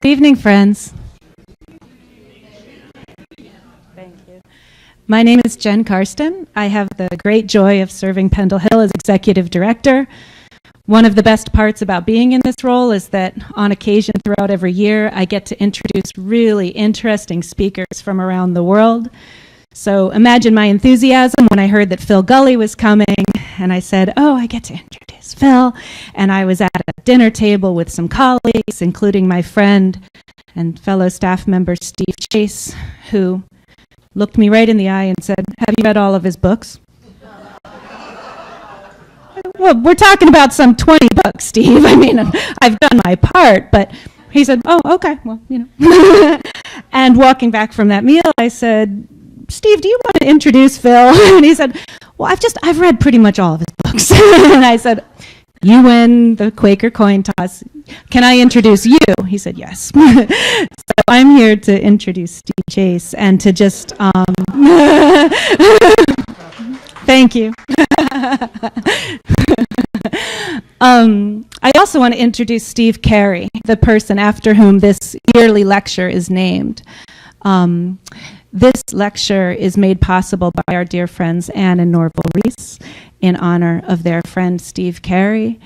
Good evening, friends. Thank you. My name is Jen Karsten. I have the great joy of serving Pendle Hill as executive director. One of the best parts about being in this role is that on occasion throughout every year, I get to introduce really interesting speakers from around the world. So imagine my enthusiasm when I heard that Phil Gulley was coming, and I said, oh, I get to introduce Phil. And I was at a dinner table with some colleagues, including my friend and fellow staff member Steve Chase, who looked me right in the eye and said, have you read all of his books? Well, we're talking about some 20 books, Steve. I mean, I've done my part, but he said, oh, okay, well, you know. And walking back from that meal, I said, Steve, do you want to introduce Phil? And he said, well, I've read pretty much all of his books. And I said, you win the Quaker coin toss. Can I introduce you? He said, yes. So I'm here to introduce Steve Chase and to just, thank you. I also want to introduce Steve Cary, the person after whom this yearly lecture is named. This lecture is made possible by our dear friends Anne and Norval Reese in honor of their friend Steve Cary.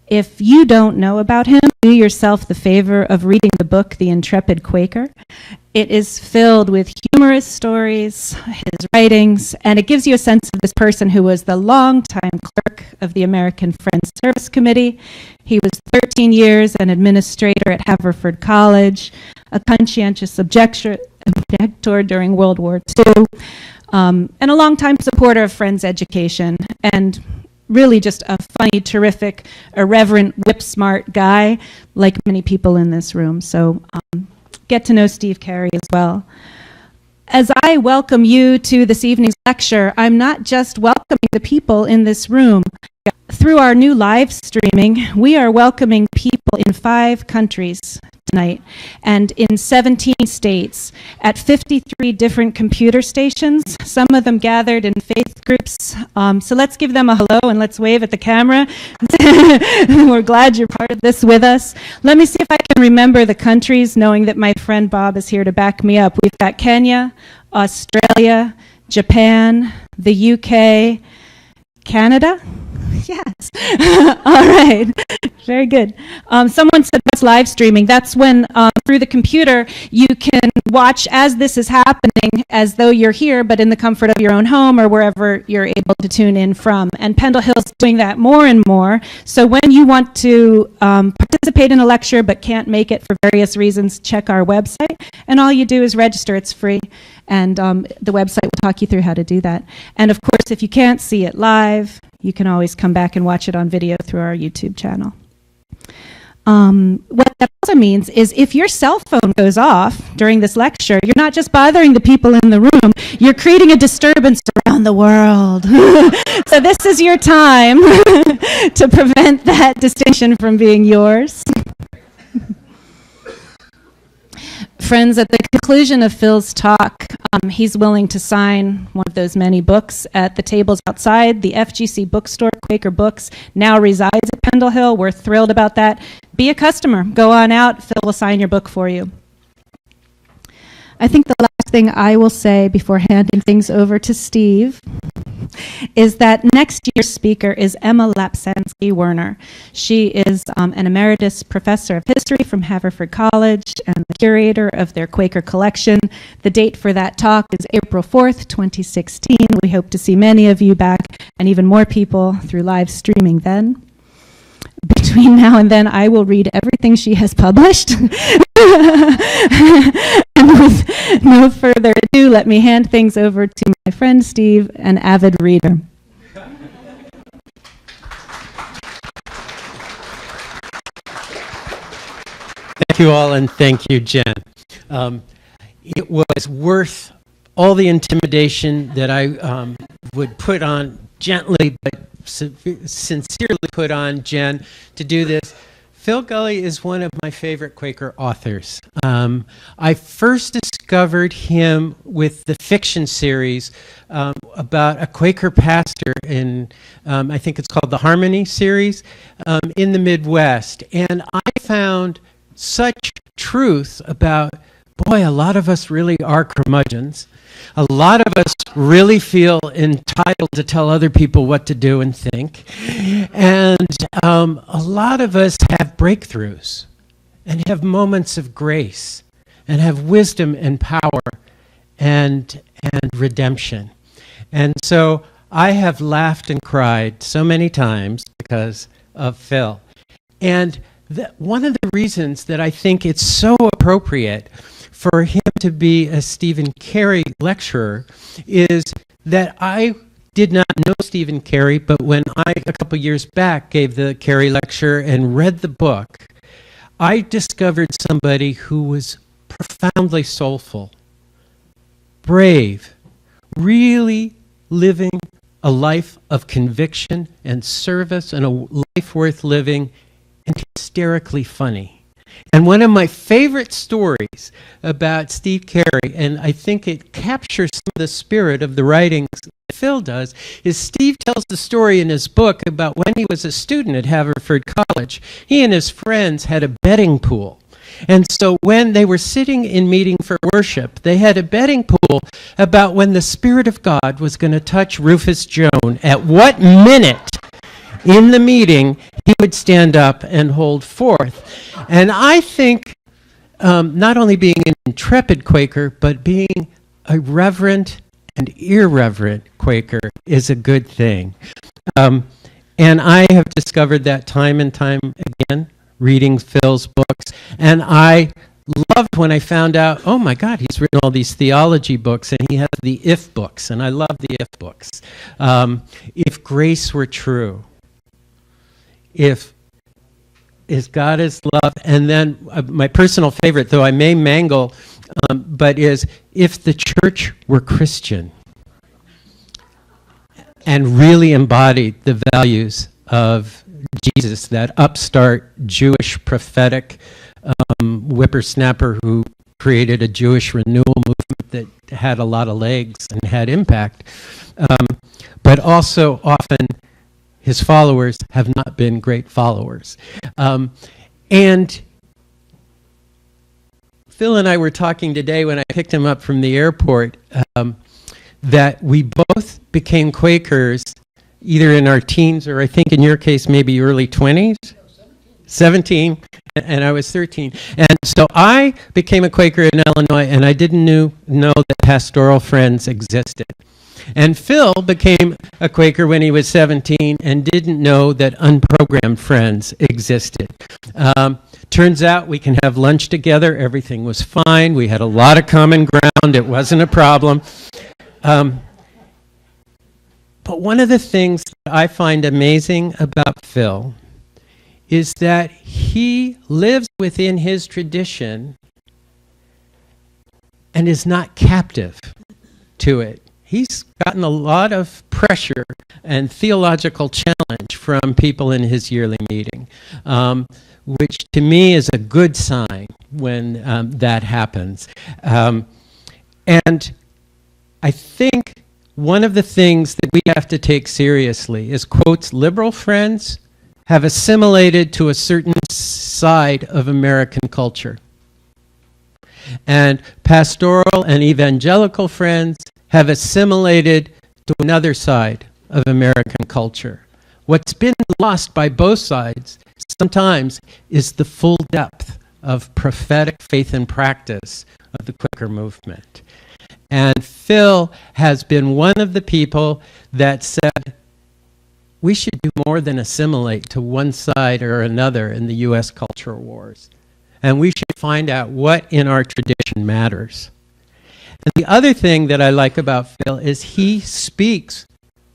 If you don't know about him, do yourself the favor of reading the book, The Intrepid Quaker. It is filled with humorous stories, his writings, and it gives you a sense of this person who was the longtime clerk of the American Friends Service Committee. He was 13 years an administrator at Haverford College, a conscientious objector during World War II, and a longtime supporter of Friends education, and really just a funny, terrific, irreverent, whip-smart guy, like many people in this room. So get to know Steve Cary as well. As I welcome you to this evening's lecture, I'm not just welcoming the people in this room. Through our new live streaming, we are welcoming people in 5 countries tonight and in 17 states at 53 different computer stations, some of them gathered in faith groups. So let's give them a hello and let's wave at the camera. We're glad you're part of this with us. Let me see if I can remember the countries, knowing that my friend Bob is here to back me up. We've got Kenya, Australia, Japan, the UK, Canada. Yes. All right. Very good. Someone said that's live streaming. That's when through the computer you can watch as this is happening as though you're here, but in the comfort of your own home or wherever you're able to tune in from. And Pendle Hill's doing that more and more. So when you want to participate in a lecture but can't make it for various reasons, check our website. And all you do is register. It's free. And the website will talk you through how to do that. And of course, if you can't see it live, you can always come back and watch it on video through our YouTube channel. What that also means is if your cell phone goes off during this lecture, you're not just bothering the people in the room, you're creating a disturbance around the world. So this is your time to prevent that distinction from being yours. Friends, at the conclusion of Phil's talk, he's willing to sign one of those many books at the tables outside. The FGC bookstore, Quaker Books, now resides at Pendle Hill. We're thrilled about that. Be a customer. Go on out. Phil will sign your book for you. I think the last thing I will say before handing things over to Steve is that next year's speaker is Emma Lapsansky-Werner. She is an emeritus professor of history from Haverford College and the curator of their Quaker collection. The date for that talk is April 4th, 2016. We hope to see many of you back and even more people through live streaming then. Between now and then, I will read everything she has published. And with no further ado, let me hand things over to my friend Steve, an avid reader. Thank you all, and thank you, Jen. It was worth all the intimidation that I would put on gently, but sincerely put on Jen to do this. Phil Gulley is one of my favorite Quaker authors. I first discovered him with the fiction series about a Quaker pastor in, I think it's called the Harmony series, in the Midwest. And I found such truth about, boy, a lot of us really are curmudgeons. A lot of us really feel entitled to tell other people what to do and think. And a lot of us have breakthroughs and have moments of grace and have wisdom and power and redemption. And so I have laughed and cried so many times because of Phil. And one of the reasons that I think it's so appropriate for him to be a Stephen Cary lecturer is that I did not know Stephen Cary, but when I, a couple years back, gave the Cary lecture and read the book, I discovered somebody who was profoundly soulful, brave, really living a life of conviction and service and a life worth living, and hysterically funny. And one of my favorite stories about Steve Cary, and I think it captures some of the spirit of the writings that Phil does, is Steve tells the story in his book about when he was a student at Haverford College. He and his friends had a betting pool. And so when they were sitting in meeting for worship, they had a betting pool about when the Spirit of God was going to touch Rufus Jones, at what minute in the meeting he would stand up and hold forth. And I think not only being an intrepid Quaker, but being a reverent and irreverent Quaker is a good thing. And I have discovered that time and time again, reading Phil's books. And I loved when I found out, oh my God, he's written all these theology books, and he has the if books, and I love the if books. If grace were true, if God is love, and then my personal favorite, though I may mangle, but is if the church were Christian and really embodied the values of Jesus, that upstart Jewish prophetic whippersnapper who created a Jewish renewal movement that had a lot of legs and had impact, but also often his followers have not been great followers. And Phil and I were talking today when I picked him up from the airport that we both became Quakers either in our teens or I think in your case maybe early 20s. 17, and I was 13. And so I became a Quaker in Illinois, and I didn't know that pastoral friends existed. And Phil became a Quaker when he was 17 and didn't know that unprogrammed friends existed. Turns out we can have lunch together. Everything was fine. We had a lot of common ground. It wasn't a problem. But one of the things that I find amazing about Phil is that he lives within his tradition and is not captive to it. He's gotten a lot of pressure and theological challenge from people in his yearly meeting, which to me is a good sign when that happens. And I think one of the things that we have to take seriously is, quotes, liberal friends have assimilated to a certain side of American culture. And pastoral and evangelical friends have assimilated to another side of American culture. What's been lost by both sides sometimes is the full depth of prophetic faith and practice of the Quaker movement. And Phil has been one of the people that said, we should do more than assimilate to one side or another in the U.S. cultural wars. And we should find out what in our tradition matters. And the other thing that I like about Phil is he speaks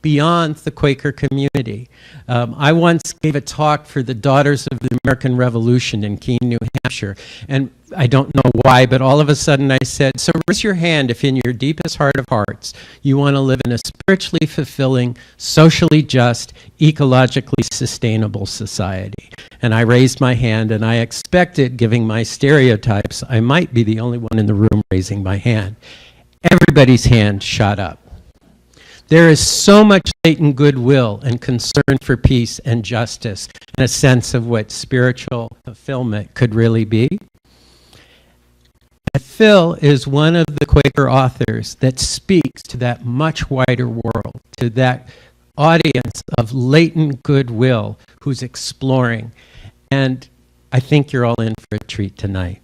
beyond the Quaker community. I once gave a talk for the Daughters of the American Revolution in Keene, New Hampshire, and I don't know why, but all of a sudden I said, so raise your hand if in your deepest heart of hearts you want to live in a spiritually fulfilling, socially just, ecologically sustainable society. And I raised my hand, and I expected, given my stereotypes, I might be the only one in the room raising my hand. Everybody's hand shot up. There is so much latent goodwill and concern for peace and justice and a sense of what spiritual fulfillment could really be. Phil is one of the Quaker authors that speaks to that much wider world, to that audience of latent goodwill who's exploring. And I think you're all in for a treat tonight.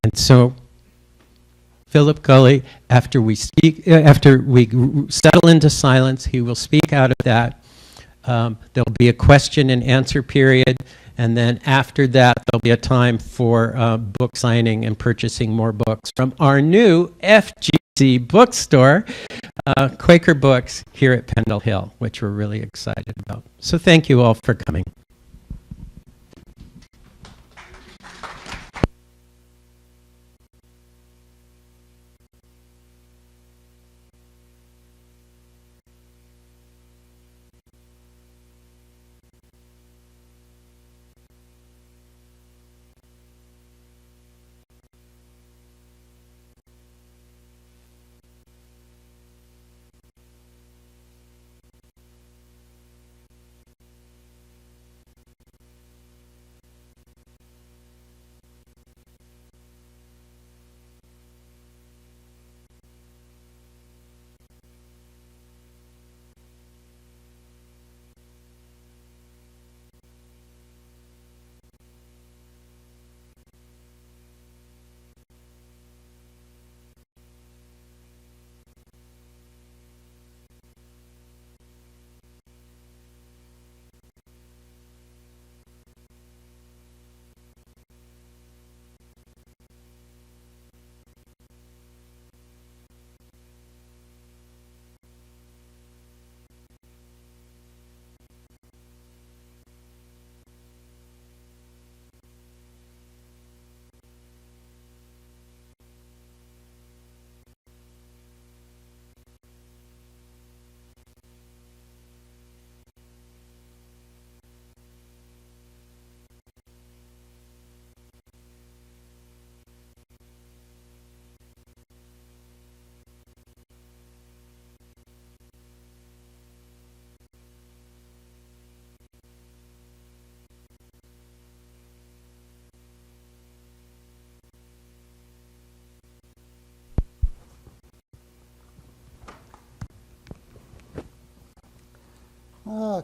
And so, Philip Gulley, after we settle into silence, he will speak out of that. There'll be a question and answer period, and then after that, there'll be a time for book signing and purchasing more books from our new FGC bookstore, Quaker Books, here at Pendle Hill, which we're really excited about. So thank you all for coming.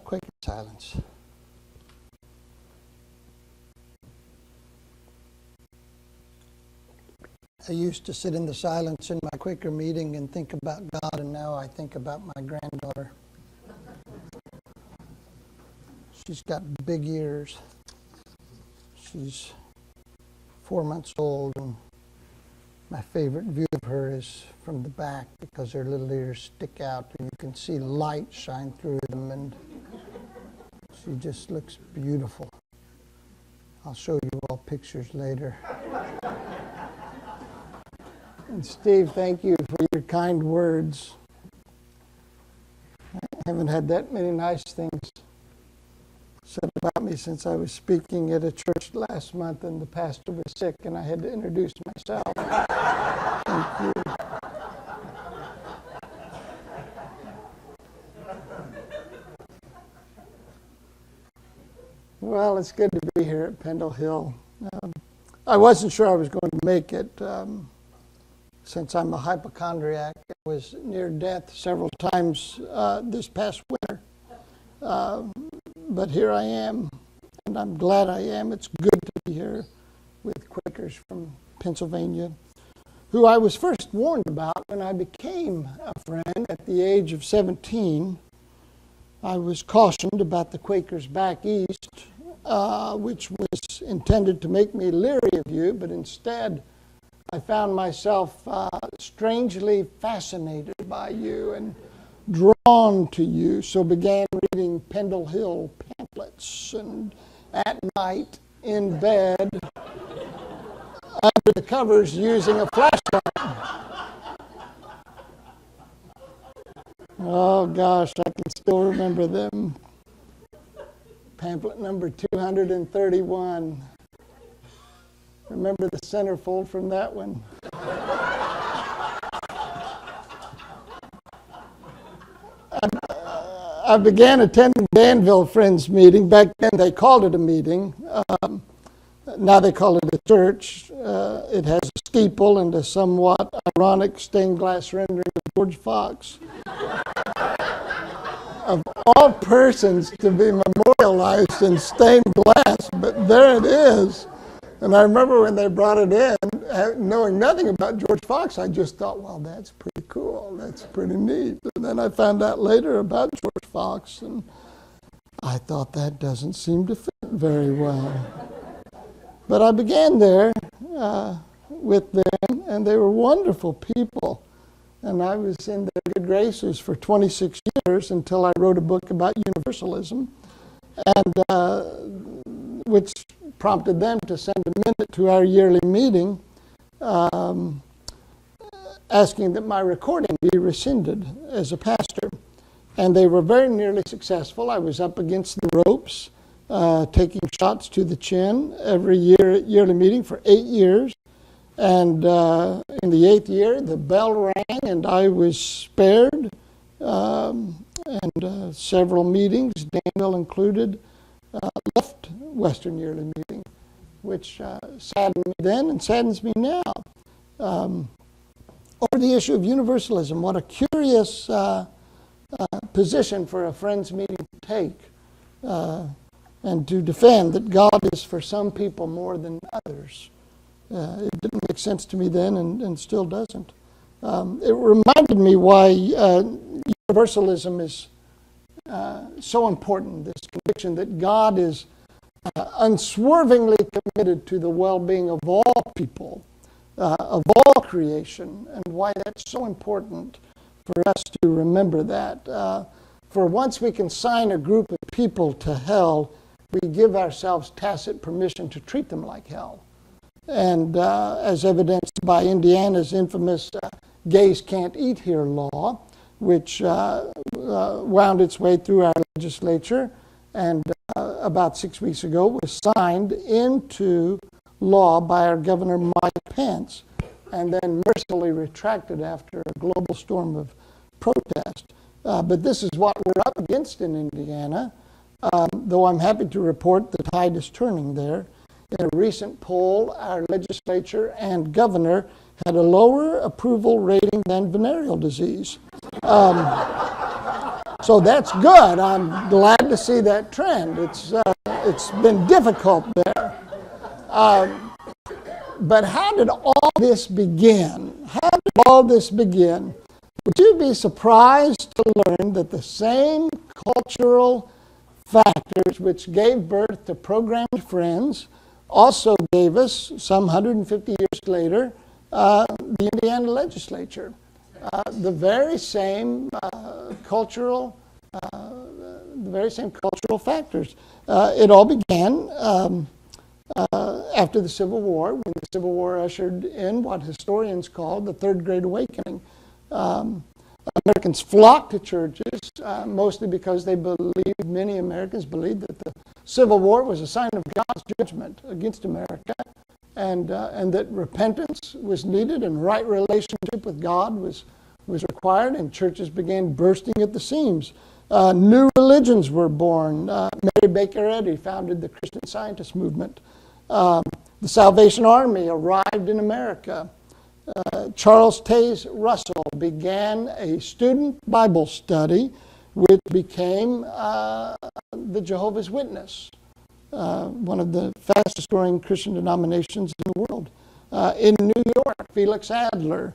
Quaker silence. I used to sit in the silence in my Quaker meeting and think about God, and now I think about my granddaughter. She's got big ears. She's 4 months old, and my favorite view of her is from the back because her little ears stick out and you can see light shine through them, and she just looks beautiful. I'll show you all pictures later. And Steve, thank you for your kind words. I haven't had that many nice things said about me since I was speaking at a church last month and the pastor was sick and I had to introduce myself. Thank you. Well, it's good to be here at Pendle Hill. I wasn't sure I was going to make it since I'm a hypochondriac. I was near death several times this past winter. But here I am, and I'm glad I am. It's good to be here with Quakers from Pennsylvania, who I was first warned about when I became a friend at the age of 17. I was cautioned about the Quakers back east, which was intended to make me leery of you, but instead I found myself strangely fascinated by you and drawn to you, so began reading Pendle Hill pamphlets, and at night in bed under the covers using a flashlight. Oh gosh, I can still remember them. Pamphlet number 231. Remember the centerfold from that one? I began attending Danville Friends meeting. Back then they called it a meeting. Now they call it a church. It has a steeple and a somewhat ironic stained glass rendering of George Fox. Of all persons to be memorialized in stained glass, but there it is. And I remember when they brought it in, knowing nothing about George Fox, I just thought, well, that's pretty cool. That's pretty neat. And then I found out later about George Fox, and I thought that doesn't seem to fit very well. But I began there with them, and they were wonderful people. And I was in their good graces for 26 years until I wrote a book about universalism, and which prompted them to send a minute to our yearly meeting asking that my recording be rescinded as a pastor. And they were very nearly successful. I was up against the ropes, taking shots to the chin every yearly meeting for 8 years. And in the 8th year, the bell rang, and I was spared. And several meetings, Daniel included, left Western Yearly Meeting, which saddened me then and saddens me now. Over the issue of universalism, what a curious position for a friends meeting to take and to defend that God is for some people more than others. It didn't make sense to me then and still doesn't. It reminded me why universalism is so important, this conviction that God is unswervingly committed to the well-being of all people, of all creation, and why that's so important for us to remember that. For once we can sign a group of people to hell, we give ourselves tacit permission to treat them like hell. And as evidenced by Indiana's infamous gays can't eat here law, which wound its way through our legislature and about 6 weeks ago was signed into law by our Governor Mike Pence and then mercifully retracted after a global storm of protest. But this is what we're up against in Indiana, though I'm happy to report the tide is turning there. In a recent poll, our legislature and governor had a lower approval rating than venereal disease. So that's good. I'm glad to see that trend. It's been difficult there. But how did all this begin? How did all this begin? Would you be surprised to learn that the same cultural factors which gave birth to Programmed Friends also gave us, some 150 years later, the Indiana legislature? The very same cultural factors. It all began after the Civil War, when the Civil War ushered in what historians call the Third Great Awakening. Americans flocked to churches, mostly because many Americans believed that the Civil War was a sign of God's judgment against America, and that repentance was needed and right relationship with God was required, and churches began bursting at the seams. New religions were born. Mary Baker Eddy founded the Christian Scientist movement. The Salvation Army arrived in America. Charles Taze Russell began a student Bible study which became the Jehovah's Witness, one of the fastest growing Christian denominations in the world. In New York, Felix Adler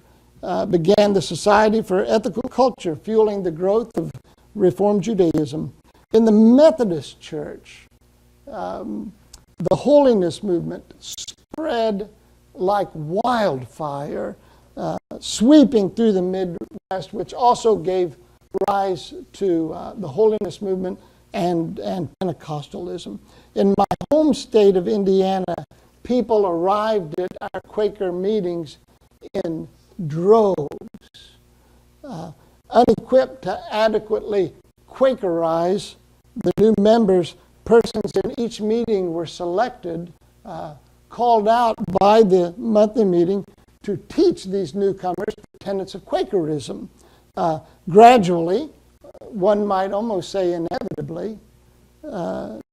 began the Society for Ethical Culture, fueling the growth of Reformed Judaism. In the Methodist Church, the holiness movement spread like wildfire, sweeping through the Midwest, which also gave rise to the holiness movement and Pentecostalism. In my home state of Indiana, people arrived at our Quaker meetings in droves, unequipped to adequately Quakerize the new members. Persons in each meeting were selected, called out by the monthly meeting to teach these newcomers the tenets of Quakerism. Gradually, one might almost say inevitably,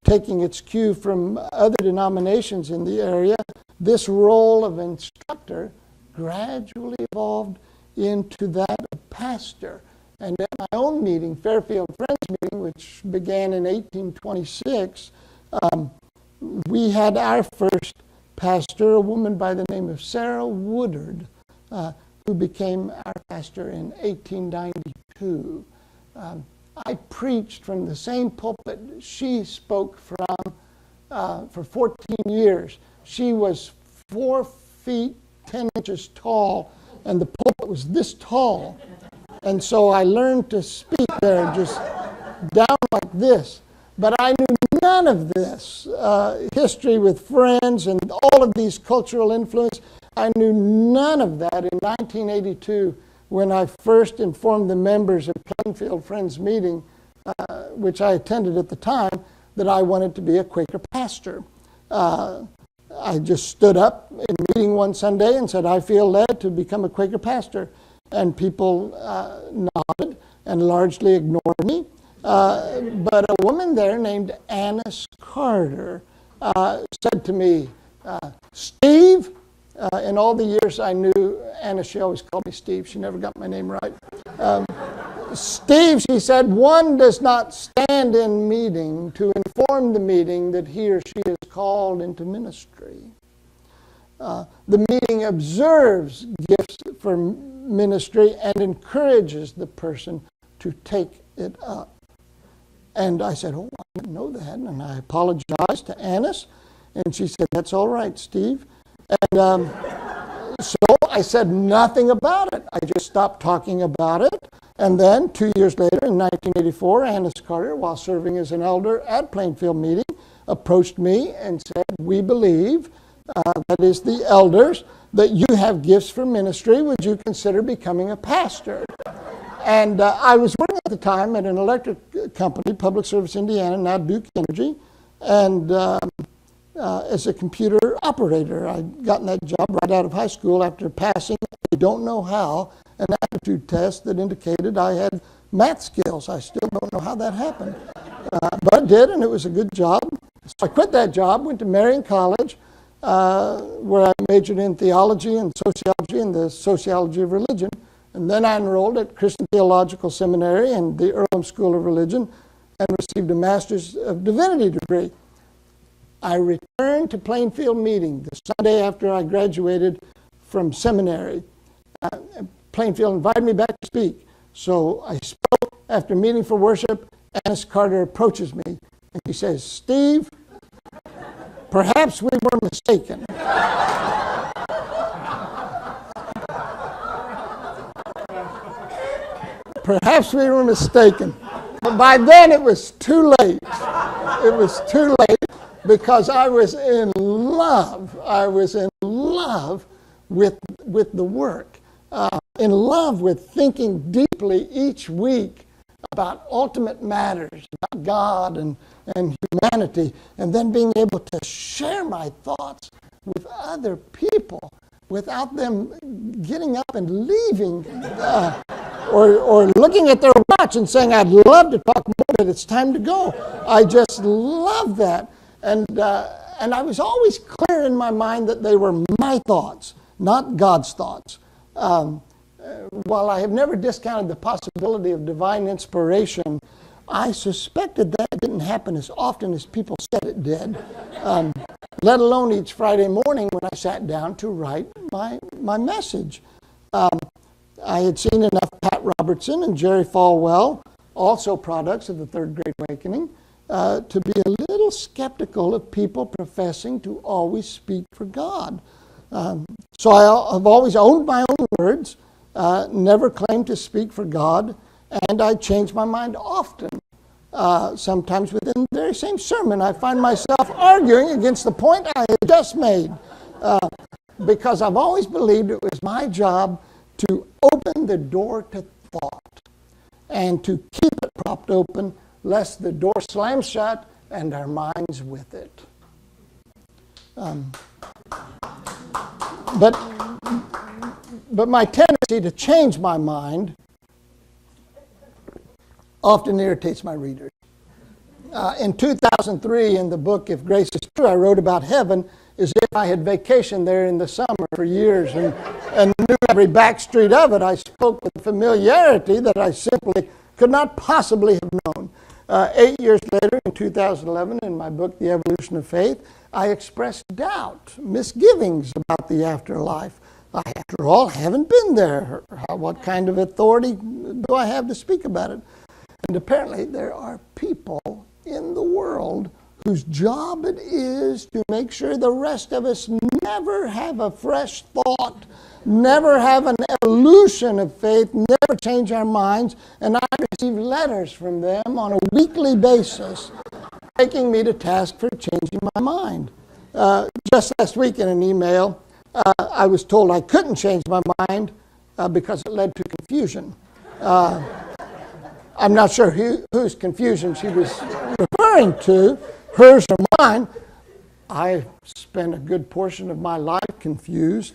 taking its cue from other denominations in the area, this role of instructor gradually evolved into that of pastor. And at my own meeting, Fairfield Friends meeting, which began in 1826, we had our first pastor, a woman by the name of Sarah Woodard, who became our pastor in 1892. I preached from the same pulpit she spoke from for 14 years. She was 4 feet 10 inches tall, and the pulpit was this tall. And so I learned to speak there just down like this. But I knew none of this history with friends and all of these cultural influence. I knew none of that in 1982 when I first informed the members of Plainfield Friends meeting, which I attended at the time, that I wanted to be a Quaker pastor. I just stood up in meeting one Sunday and said, I feel led to become a Quaker pastor. And people nodded and largely ignored me. But a woman there named Annis Carter said to me, Steve, in all the years I knew Anna, she always called me Steve. She never got my name right. Steve, she said, one does not stand in meeting to inform the meeting that he or she is called into ministry. The meeting observes gifts for ministry and encourages the person to take it up. And I said, oh, I didn't know that. And I apologized to Annis. And she said, that's all right, Steve. And so I said nothing about it. I just stopped talking about it. And then 2 years later, in 1984, Annis Carter, while serving as an elder at Plainfield meeting, approached me and said, we believe, that is the elders, that you have gifts for ministry. Would you consider becoming a pastor? And I was working at the time at an electric company, Public Service Indiana, now Duke Energy, and as a computer operator. I'd gotten that job right out of high school after passing, I don't know how, an aptitude test that indicated I had math skills. I still don't know how that happened. But I did, and it was a good job. So I quit that job, went to Marian College, where I majored in theology and sociology and the sociology of religion. And then I enrolled at Christian Theological Seminary and the Earlham School of Religion and received a Master's of Divinity degree. I returned to Plainfield meeting the Sunday after I graduated from seminary. Plainfield invited me back to speak. So I spoke after meeting for worship. Annis Carter approaches me and he says, Steve, perhaps we were mistaken. Perhaps we were mistaken. But by then it was too late. It was too late because I was in love. I was in love with the work. In love with thinking deeply each week about ultimate matters, about God and humanity, and then being able to share my thoughts with other people without them getting up and leaving or looking at their watch and saying, I'd love to talk more, but it's time to go. I just love that. And I was always clear in my mind that they were my thoughts, not God's thoughts. While I have never discounted the possibility of divine inspiration, I suspected that didn't happen as often as people said it did, let alone each Friday morning when I sat down to write my message. I had seen enough Pat Robertson and Jerry Falwell, also products of the Third Great Awakening, to be a little skeptical of people professing to always speak for God. So I have always owned my own words, never claimed to speak for God, and I change my mind often. Sometimes within the very same sermon, I find myself arguing against the point I had just made, because I've always believed it was my job to open the door to thought and to keep it propped open, lest the door slams shut and our minds with it. But my tendency to change my mind often irritates my readers. In 2003, in the book If Grace is True, I wrote about heaven as if I had vacationed there in the summer for years and knew every back street of it. I spoke with familiarity that I simply could not possibly have known. 8 years later, in 2011, in my book, The Evolution of Faith, I expressed doubt, misgivings about the afterlife. I, after all, haven't been there. What kind of authority do I have to speak about it? And apparently there are people in the world whose job it is to make sure the rest of us never have a fresh thought, never have an evolution of faith, never change our minds. And I receive letters from them on a weekly basis taking me to task for changing my mind. Just last week in an email, I was told I couldn't change my mind because it led to confusion. I'm not sure whose confusion she was referring to, hers or mine. I spent a good portion of my life confused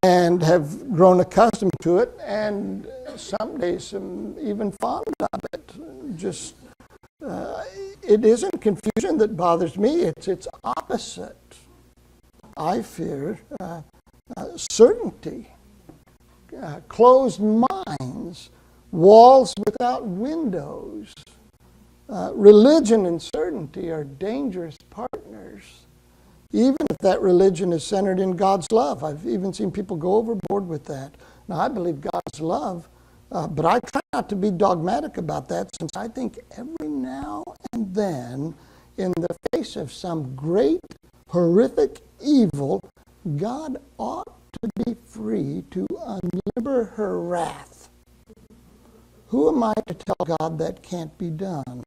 and have grown accustomed to it, and some days I'm even fond of it. Just it isn't confusion that bothers me, it's its opposite. I fear certainty, closed minds, walls without windows. Religion and certainty are dangerous partners, even if that religion is centered in God's love. I've even seen people go overboard with that. Now, I believe God's love, but I try not to be dogmatic about that, since I think every now and then, in the face of some great, horrific evil, God ought to be free to unlimber her wrath. Who am I to tell God that can't be done,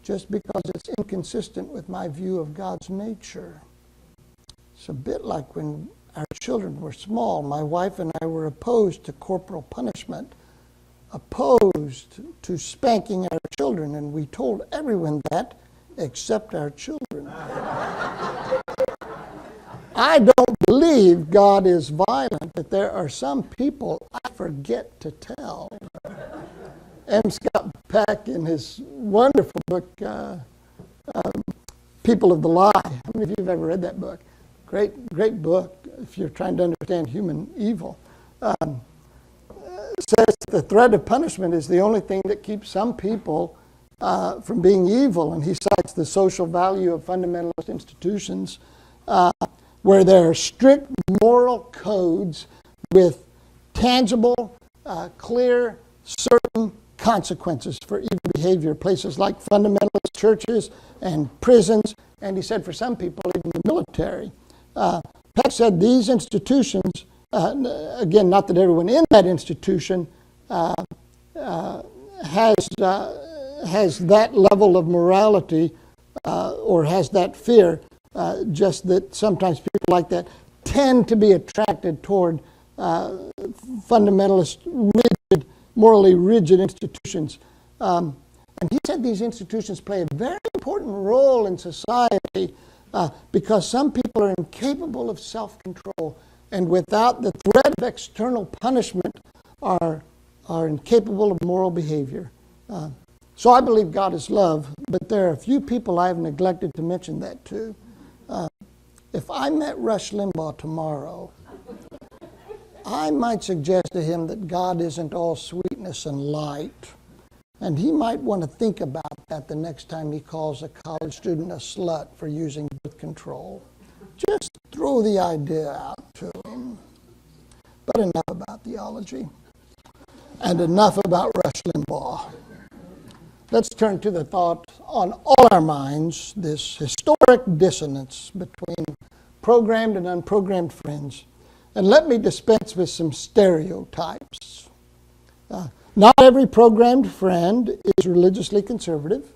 just because it's inconsistent with my view of God's nature? It's a bit like when our children were small. My wife and I were opposed to corporal punishment, opposed to spanking our children, and we told everyone that except our children. I don't believe God is violent, but there are some people I forget to tell. M. Scott Peck, in his wonderful book, People of the Lie. How many of you have ever read that book? Great book if you're trying to understand human evil. Says the threat of punishment is the only thing that keeps some people from being evil. And he cites the social value of fundamentalist institutions where there are strict moral codes with tangible, clear, certain consequences for evil behavior. Places like fundamentalist churches and prisons, and he said for some people, even the military. Peck said these institutions, again, not that everyone in that institution has that level of morality or has that fear, just that sometimes people like that tend to be attracted toward fundamentalist, rigid, morally rigid institutions. And he said these institutions play a very important role in society because some people are incapable of self-control, and without the threat of external punishment are incapable of moral behavior. So I believe God is love, but there are a few people I have neglected to mention that to. If I met Rush Limbaugh tomorrow, I might suggest to him that God isn't all sweetness and light. And he might want to think about that the next time he calls a college student a slut for using birth control. Just throw the idea out to him. But enough about theology. And enough about Rush Limbaugh. Let's turn to the thought on all our minds, this historic dissonance between programmed and unprogrammed friends. And let me dispense with some stereotypes. Not every programmed friend is religiously conservative,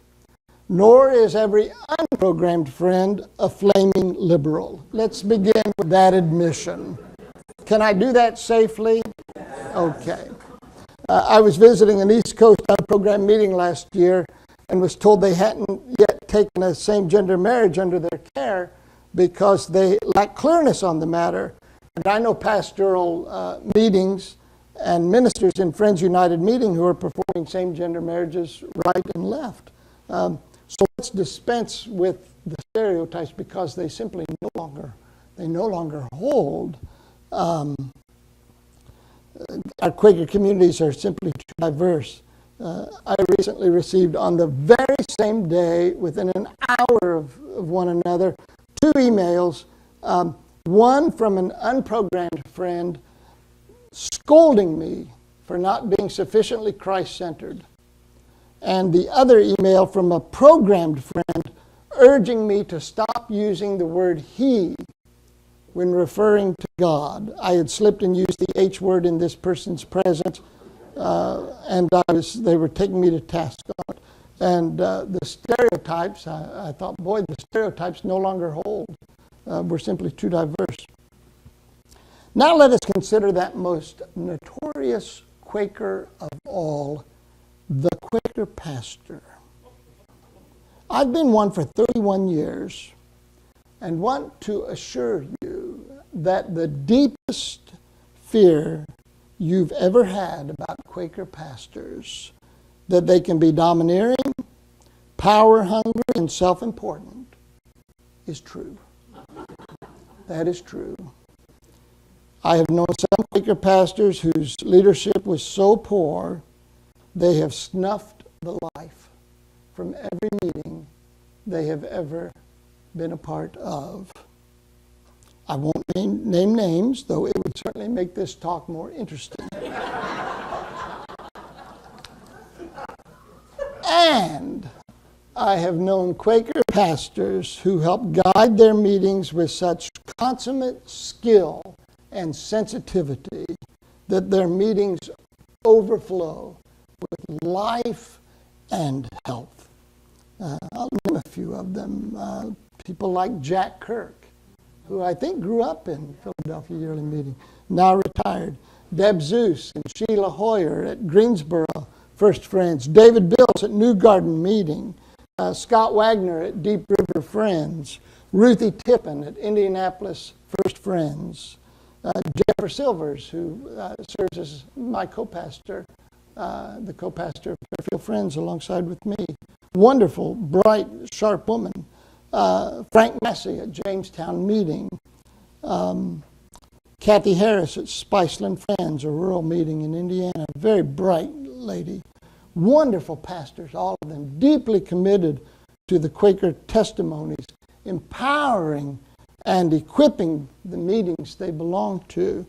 nor is every unprogrammed friend a flaming liberal. Let's begin with that admission. Can I do that safely? Okay. I was visiting an East Coast unprogrammed meeting last year and was told they hadn't yet taken a same-gender marriage under their care because they lack clearness on the matter. And I know pastoral meetings and ministers in Friends United meeting who are performing same-gender marriages right and left. So let's dispense with the stereotypes because they simply no longer hold. Our Quaker communities are simply too diverse. I recently received on the very same day, within an hour of one another, 2 emails. One from an unprogrammed friend scolding me for not being sufficiently Christ-centered. And the other email from a programmed friend urging me to stop using the word he when referring to God. I had slipped and used the H word in this person's presence, and they were taking me to task on it. And the stereotypes, I thought, boy, the stereotypes no longer hold. We're simply too diverse. Now let us consider that most notorious Quaker of all, the Quaker pastor. I've been one for 31 years and want to assure you that the deepest fear you've ever had about Quaker pastors, that they can be domineering, power-hungry, and self-important, is true. That is true. I have known some Quaker pastors whose leadership was so poor, they have snuffed the life from every meeting they have ever been a part of. I won't name names, though it would certainly make this talk more interesting. And I have known Quaker pastors who help guide their meetings with such consummate skill and sensitivity that their meetings overflow with life and health. I'll name a few of them. People like Jack Kirk, who I think grew up in Philadelphia Yearly Meeting, now retired. Deb Zeus and Sheila Hoyer at Greensboro First Friends. David Bills at New Garden Meeting. Scott Wagner at Deep River Friends. Ruthie Tippin at Indianapolis First Friends. Jennifer Silvers, who serves as my co-pastor, the co-pastor of Fairfield Friends alongside with me. Wonderful, bright, sharp woman. Frank Massey at Jamestown Meeting. Kathy Harris at Spiceland Friends, a rural meeting in Indiana. Very bright lady. Wonderful pastors, all of them, deeply committed to the Quaker testimonies, empowering and equipping the meetings they belong to.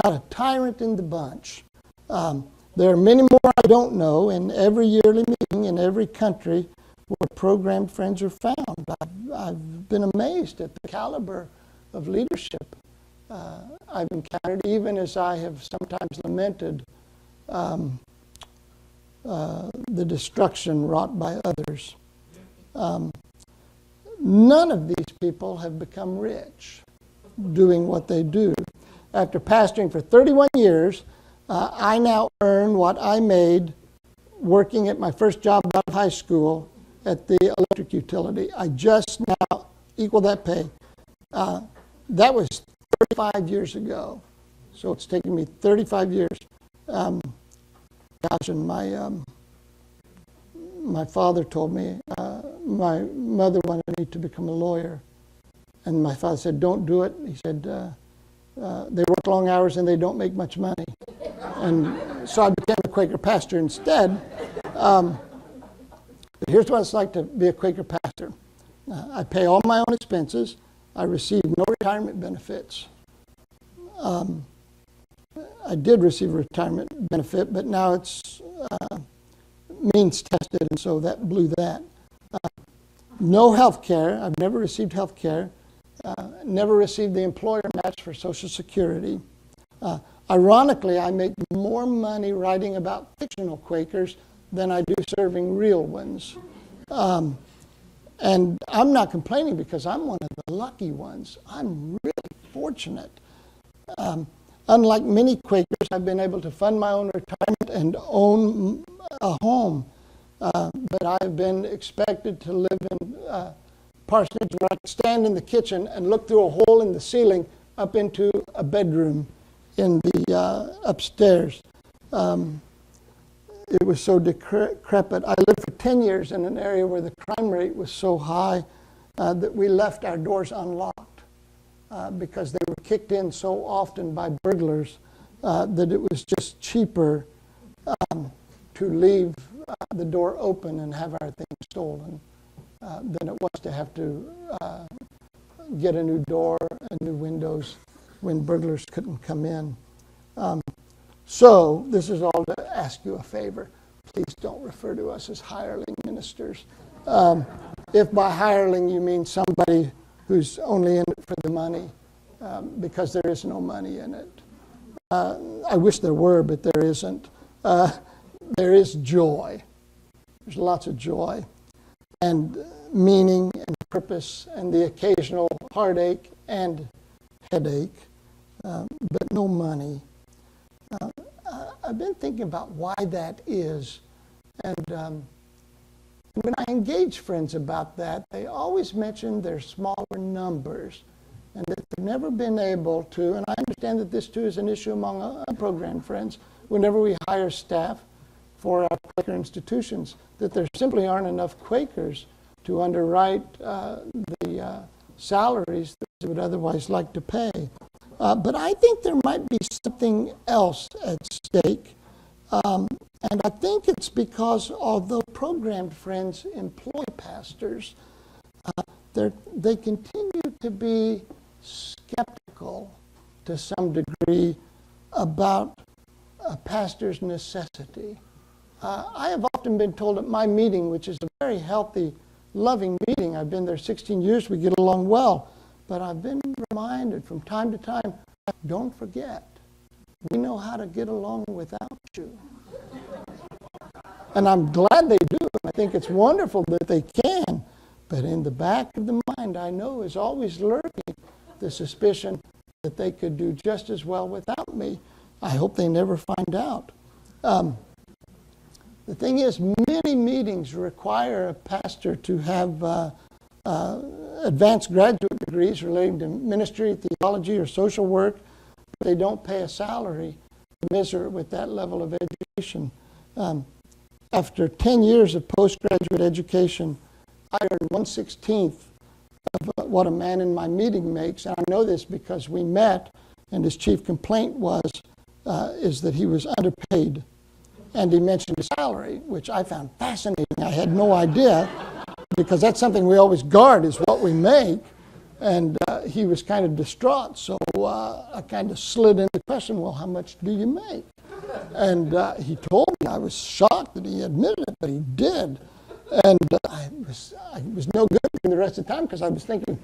Not a tyrant in the bunch. There are many more I don't know in every yearly meeting in every country where programmed friends are found. I've been amazed at the caliber of leadership I've encountered, even as I have sometimes lamented the destruction wrought by others. None of these people have become rich doing what they do. After pastoring for 31 years, I now earn what I made working at my first job out of high school at the electric utility. I just now equal that pay. That was 35 years ago. So it's taken me 35 years. Gosh, and my father told me, my mother wanted me to become a lawyer. And my father said, don't do it. He said, they work long hours and they don't make much money. And so I became a Quaker pastor instead. But here's what it's like to be a Quaker pastor. I pay all my own expenses. I receive no retirement benefits. I did receive a retirement benefit, but now it's means tested, and so that blew that. No health care. I've never received health care. Never received the employer match for Social Security. Ironically, I make more money writing about fictional Quakers than I do serving real ones. And I'm not complaining because I'm one of the lucky ones. I'm really fortunate. Unlike many Quakers, I've been able to fund my own retirement and own a home. But I've been expected to live in parsonage where I can stand in the kitchen and look through a hole in the ceiling up into a bedroom in the upstairs. It was so decrepit. I lived for 10 years in an area where the crime rate was so high that we left our doors unlocked because they were kicked in so often by burglars that it was just cheaper to leave the door open and have our things stolen than it was to have to get a new door and new windows when burglars couldn't come in. So this is all to ask you a favor. Please don't refer to us as hireling ministers. If by hireling you mean somebody who's only in it for the money, because there is no money in it. I wish there were, but there isn't. There is joy. There's lots of joy and meaning and purpose and the occasional heartache and headache, but no money. I've been thinking about why that is, and when I engage friends about that, they always mention their smaller numbers and that they've never been able to, and I understand that this too is an issue among our program friends, whenever we hire staff for our Quaker institutions, that there simply aren't enough Quakers to underwrite the salaries that they would otherwise like to pay. But I think there might be something else at stake. And I think it's because although programmed friends employ pastors, they continue to be skeptical to some degree about a pastor's necessity. I have often been told at my meeting, which is a very healthy, loving meeting, I've been there 16 years, we get along well, but I've been reminded from time to time, don't forget, we know how to get along without you. And I'm glad they do, and I think it's wonderful that they can, but in the back of the mind, I know is always lurking the suspicion that they could do just as well without me. I hope they never find out. The thing is, many meetings require a pastor to have advanced graduate degrees relating to ministry, theology, or social work. But they don't pay a salary commensurate with that level of education. After 10 years of postgraduate education, I earned 1/16 of what a man in my meeting makes. And I know this because we met, and his chief complaint is that he was underpaid. And he mentioned his salary, which I found fascinating. I had no idea, because that's something we always guard, is what we make. And he was kind of distraught, so I kind of slid in the question, well, how much do you make? And he told me. I was shocked that he admitted it, but he did. And I was no good for the rest of the time, because I was thinking,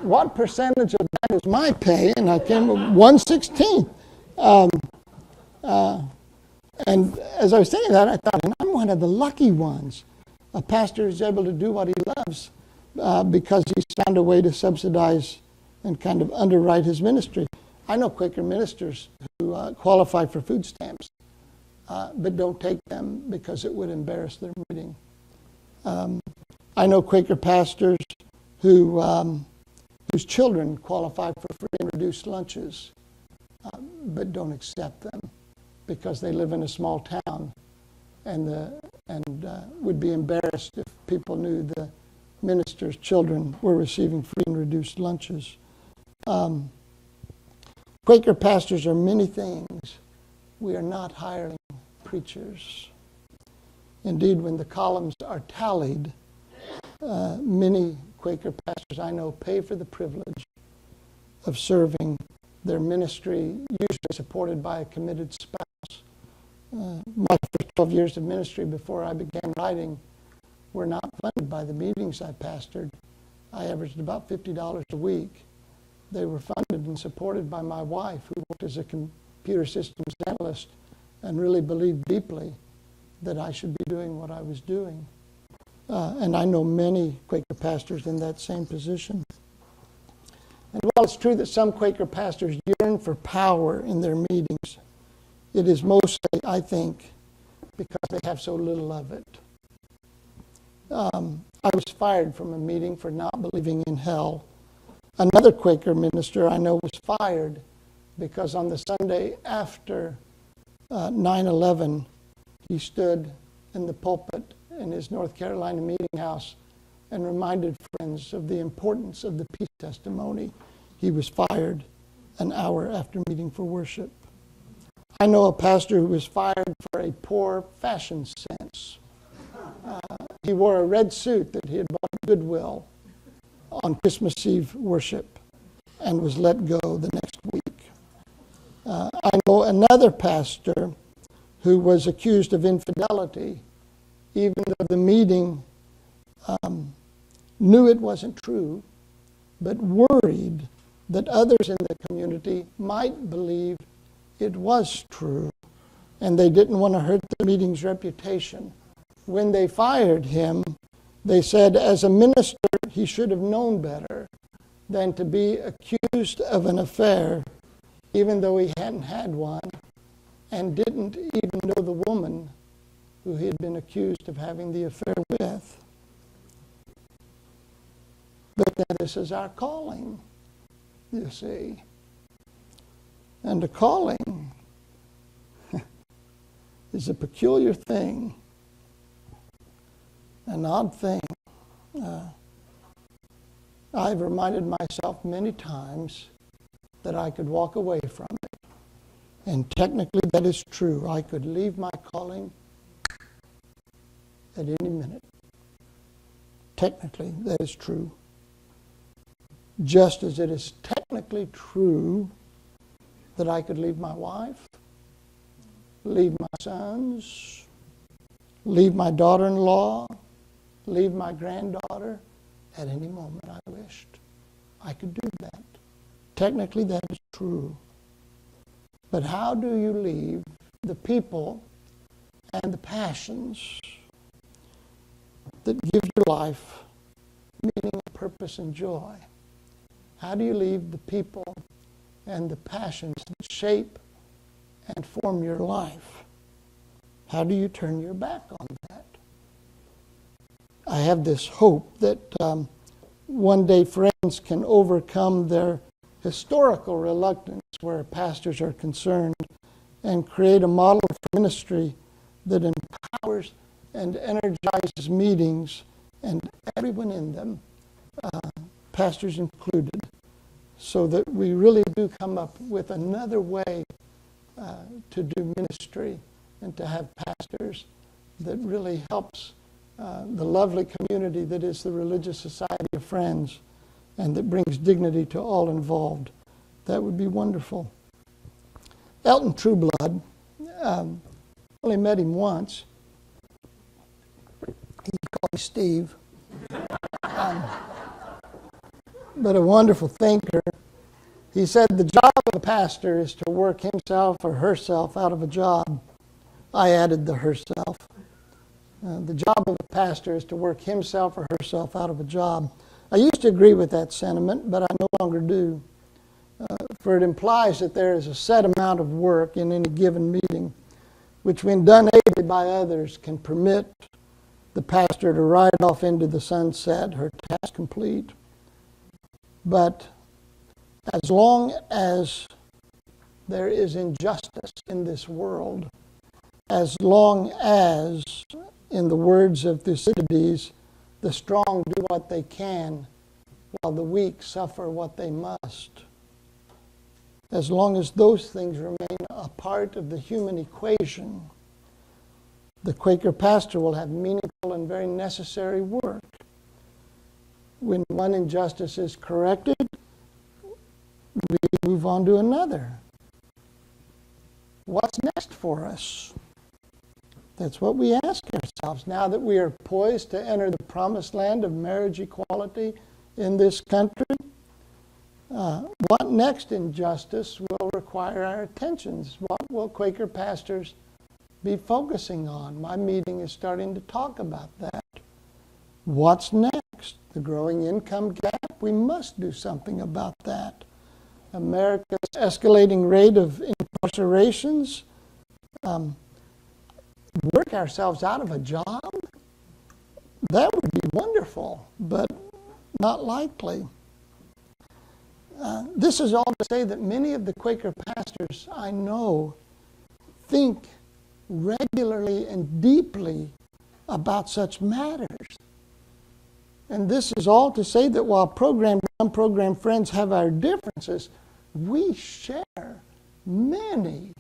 what percentage of that is my pay? And I came with 1/16. And as I was saying that, I thought, and I'm one of the lucky ones. A pastor is able to do what he loves because he's found a way to subsidize and kind of underwrite his ministry. I know Quaker ministers who qualify for food stamps, but don't take them because it would embarrass their meeting. I know Quaker pastors whose children qualify for free and reduced lunches, but don't accept them because they live in a small town and would be embarrassed if people knew the minister's children were receiving free and reduced lunches. Quaker pastors are many things. We are not hireling preachers. Indeed, when the columns are tallied, many Quaker pastors I know pay for the privilege of serving their ministry, usually supported by a committed spouse. My first 12 years of ministry before I began writing were not funded by the meetings I pastored. I averaged about $50 a week. They were funded and supported by my wife, who worked as a computer systems analyst and really believed deeply that I should be doing what I was doing. And I know many Quaker pastors in that same position. And while it's true that some Quaker pastors yearn for power in their meetings, it is mostly, I think, because they have so little of it. I was fired from a meeting for not believing in hell. Another Quaker minister I know was fired because on the Sunday after 9/11, he stood in the pulpit in his North Carolina meeting house and reminded friends of the importance of the peace testimony, he was fired an hour after meeting for worship. I know a pastor who was fired for a poor fashion sense. He wore a red suit that he had bought at Goodwill on Christmas Eve worship and was let go the next week. I know another pastor who was accused of infidelity, even though the meeting knew it wasn't true, but worried that others in the community might believe it was true, and they didn't want to hurt the meeting's reputation. When they fired him, they said, as a minister, he should have known better than to be accused of an affair, even though he hadn't had one, and didn't even know the woman who he had been accused of having the affair with. But this is our calling, you see. And a calling is a peculiar thing, an odd thing. I've reminded myself many times that I could walk away from it. And technically that is true. I could leave my calling at any minute. Technically that is true. Just as it is technically true that I could leave my wife, leave my sons, leave my daughter-in-law, leave my granddaughter at any moment I wished. I could do that. Technically that is true. But how do you leave the people and the passions that give your life meaning, purpose, and joy? How do you leave the people and the passions that shape and form your life? How do you turn your back on that? I have this hope that one day friends can overcome their historical reluctance where pastors are concerned and create a model for ministry that empowers and energizes meetings and everyone in them, pastors included, so that we really do come up with another way to do ministry and to have pastors that really helps the lovely community that is the Religious Society of Friends and that brings dignity to all involved. That would be wonderful. Elton Trueblood, only met him once. He called me Steve. But a wonderful thinker. He said the job of a pastor is to work himself or herself out of a job. I added the herself. The job of a pastor is to work himself or herself out of a job. I used to agree with that sentiment, but I no longer do. For it implies that there is a set amount of work in any given meeting, which when done ably by others can permit the pastor to ride off into the sunset, her task complete. But as long as there is injustice in this world, as long as, in the words of Thucydides, the strong do what they can while the weak suffer what they must, as long as those things remain a part of the human equation, the Quaker pastor will have meaningful and very necessary work. When one injustice is corrected, we move on to another. What's next for us? That's what we ask ourselves. Now that we are poised to enter the promised land of marriage equality in this country, what next in justice will require our attentions? What will Quaker pastors be focusing on? My meeting is starting to talk about that. What's next? The growing income gap? We must do something about that. America's escalating rate of incarcerations? Work ourselves out of a job? That would be wonderful, but not likely. This is all to say that many of the Quaker pastors I know think regularly and deeply about such matters. And this is all to say that while programmed and unprogrammed friends have our differences, we share many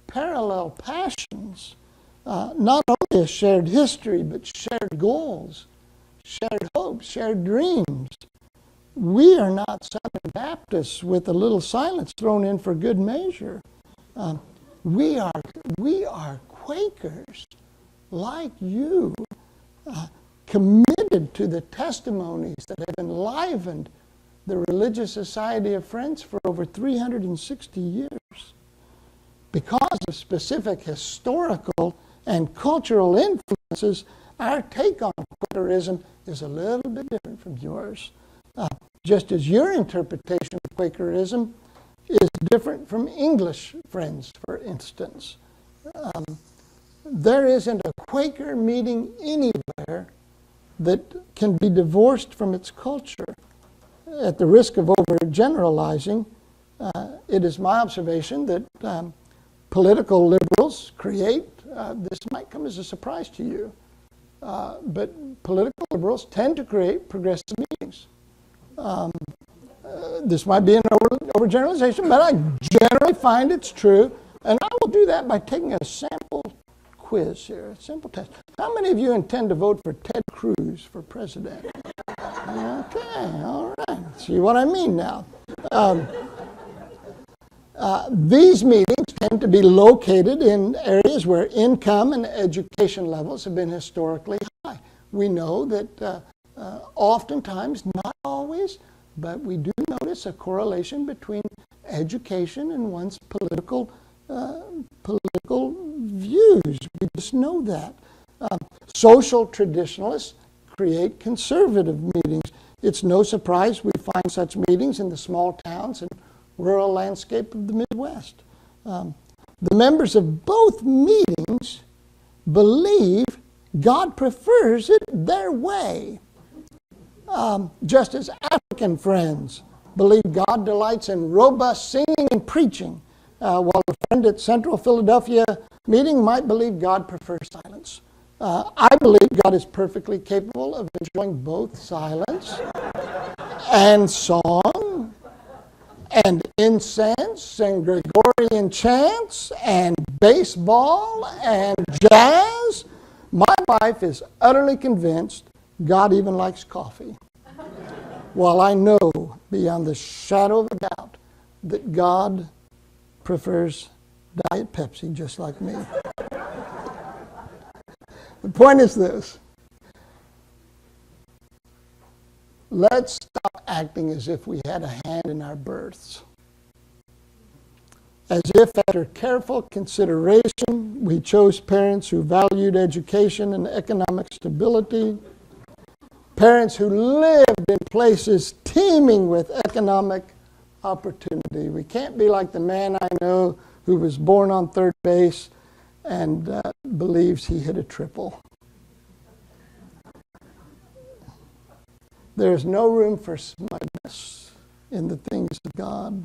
parallel passions, not only a shared history, but shared goals, shared hopes, shared dreams. We are not Southern Baptists with a little silence thrown in for good measure. We are Quakers like you, committed to the testimonies that have enlivened the Religious Society of Friends for over 360 years. Because of specific historical and cultural influences, our take on Quakerism is a little bit different from yours. Just as your interpretation of Quakerism is different from English friends, for instance. There isn't a Quaker meeting anywhere that can be divorced from its culture. At the risk of overgeneralizing, it is my observation that political liberals create, this might come as a surprise to you, but political liberals tend to create progressive meetings. This might be an overgeneralization, but I generally find it's true, and I will do that by taking a sample quiz here, a simple test. How many of you intend to vote for Ted Cruz for president? Okay, all right. See what I mean now. These meetings tend to be located in areas where income and education levels have been historically high. We know that oftentimes, not always, but we do notice a correlation between education and one's political views. We just know that. Social traditionalists create conservative meetings. It's no surprise we find such meetings in the small towns and rural landscape of the Midwest. The members of both meetings believe God prefers it their way. Just as African friends believe God delights in robust singing and preaching, while a friend at Central Philadelphia meeting might believe God prefers silence. I believe God is perfectly capable of enjoying both silence and song and incense and Gregorian chants and baseball and jazz. My wife is utterly convinced God even likes coffee. While I know beyond the shadow of a doubt that God prefers Diet Pepsi just like me. The point is this. Let's stop acting as if we had a hand in our births. As if after careful consideration we chose parents who valued education and economic stability, parents who lived in places teeming with economic opportunity. We can't be like the man I know who was born on third base and believes he hit a triple. There is no room for smugness in the things of God.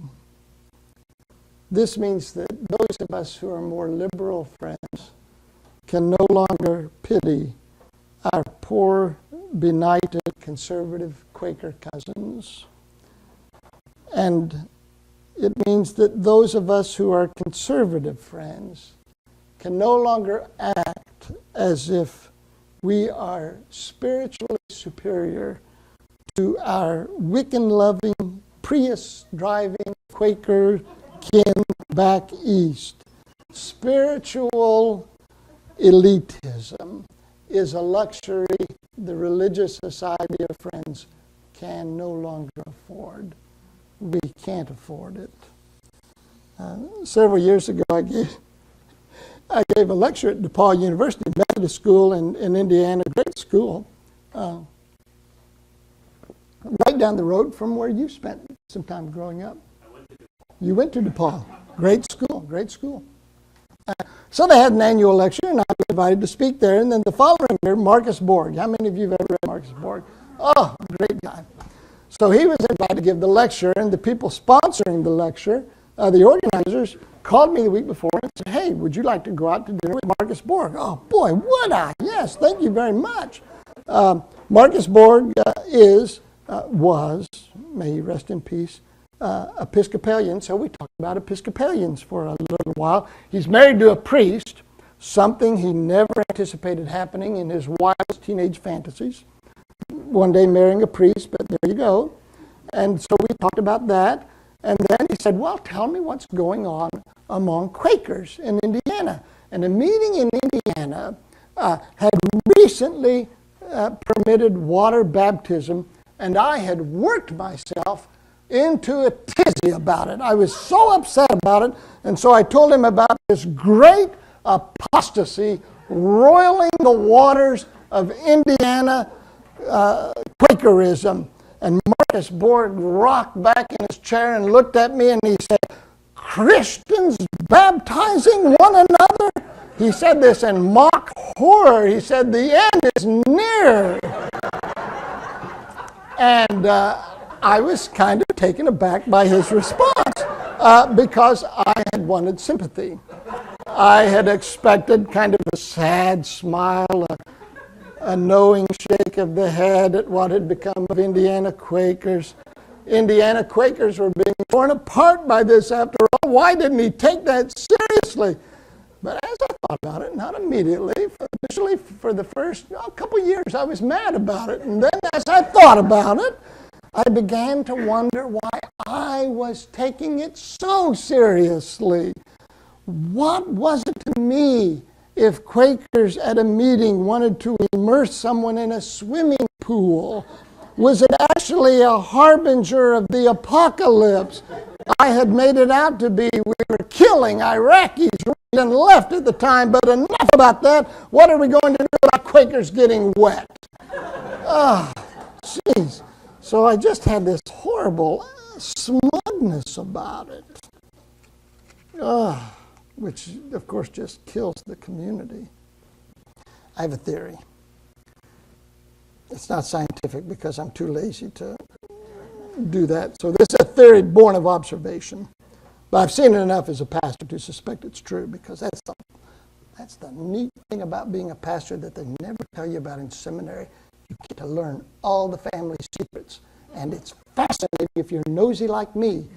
This means that those of us who are more liberal friends can no longer pity our poor, benighted, conservative Quaker cousins. And it means that those of us who are conservative friends can no longer act as if we are spiritually superior to our Wiccan-loving, Prius-driving Quaker kin back east. Spiritual elitism is a luxury the Religious Society of Friends can no longer afford. We can't afford it. Several years ago, I gave a lecture at DePaul University, Methodist School in Indiana, great school, right down the road from where you spent some time growing up. You went to DePaul. Great school, great school. So they had an annual lecture, and I was invited to speak there. And then the following year, Marcus Borg. How many of you have ever read Marcus Borg? Oh, great guy. So he was invited to give the lecture, and the people sponsoring the lecture, the organizers, called me the week before and said, hey, would you like to go out to dinner with Marcus Borg? Oh, boy, would I? Yes, thank you very much. Marcus Borg was, may he rest in peace, Episcopalian, so we talked about Episcopalians for a little while. He's married to a priest, something he never anticipated happening in his wildest teenage fantasies. One day marrying a priest, but there you go. And so we talked about that. And then he said, well, tell me what's going on among Quakers in Indiana. And a meeting in Indiana had recently permitted water baptism, and I had worked myself into a tizzy about it. I was so upset about it, and so I told him about this great apostasy roiling the waters of Indiana Quakerism. And Marcus Borg rocked back in his chair and looked at me and he said, Christians baptizing one another? He said this in mock horror. He said, the end is near. And I was kind of taken aback by his response because I had wanted sympathy. I had expected kind of a sad smile, a knowing shake of the head at what had become of Indiana Quakers. Indiana Quakers were being torn apart by this after all. Why didn't he take that seriously? But as I thought about it, not immediately, initially for the first couple years I was mad about it. And then as I thought about it, I began to wonder why I was taking it so seriously. What was it to me if Quakers at a meeting wanted to immerse someone in a swimming pool? Was it actually a harbinger of the apocalypse? I had made it out to be we were killing Iraqis right and left at the time, but enough about that. What are we going to do about Quakers getting wet? Jeez. So I just had this horrible smugness about it. Which, of course, just kills the community. I have a theory. It's not scientific because I'm too lazy to do that. So this is a theory born of observation. But I've seen it enough as a pastor to suspect it's true because that's the neat thing about being a pastor that they never tell you about in seminary. You get to learn all the family secrets. And it's fascinating if you're nosy like me.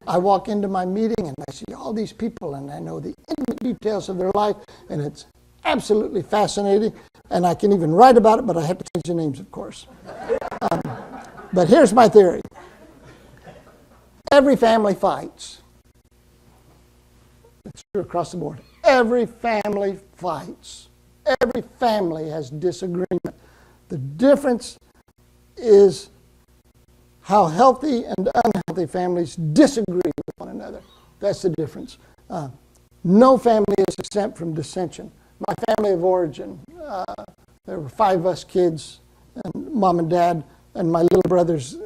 I walk into my meeting and I see all these people and I know the intimate details of their life, and it's absolutely fascinating. And I can even write about it, but I have to change the names, of course. But here's my theory. Every family fights. It's true across the board. Every family fights. Every family has disagreement. The difference is how healthy and unhealthy families disagree with one another. That's the difference. No family is exempt from dissension. My family of origin, there were 5 of us kids, and mom and dad, and my little brother's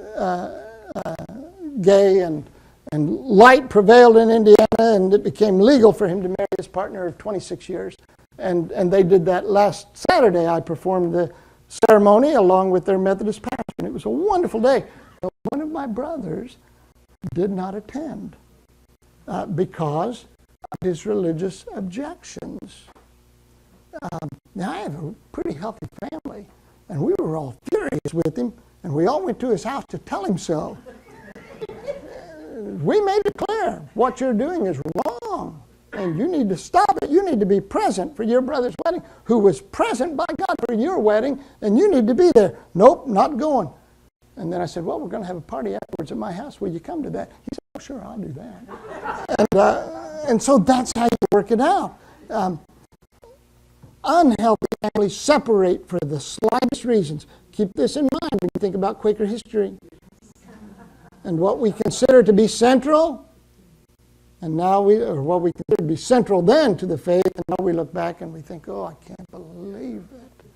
gay, and light prevailed in Indiana, and it became legal for him to marry his partner of 26 years. And they did that last Saturday. I performed the ceremony along with their Methodist pastor, and it was a wonderful day. But one of my brothers did not attend because of his religious objections. Now, I have a pretty healthy family, and we were all furious with him, and we all went to his house to tell him so. We made it clear what you're doing is wrong, and you need to stop it. You need to be present for your brother's wedding, who was present by God for your wedding, and you need to be there. Nope, not going. And then I said, well, we're going to have a party afterwards at my house. Will you come to that? He said, oh, sure, I'll do that. And so that's how you work it out. Unhealthy families separate for the slightest reasons. Keep this in mind when you think about Quaker history. And what we consider to be central, and now what we consider to be central then to the faith, and now we look back and we think, oh, I can't believe it.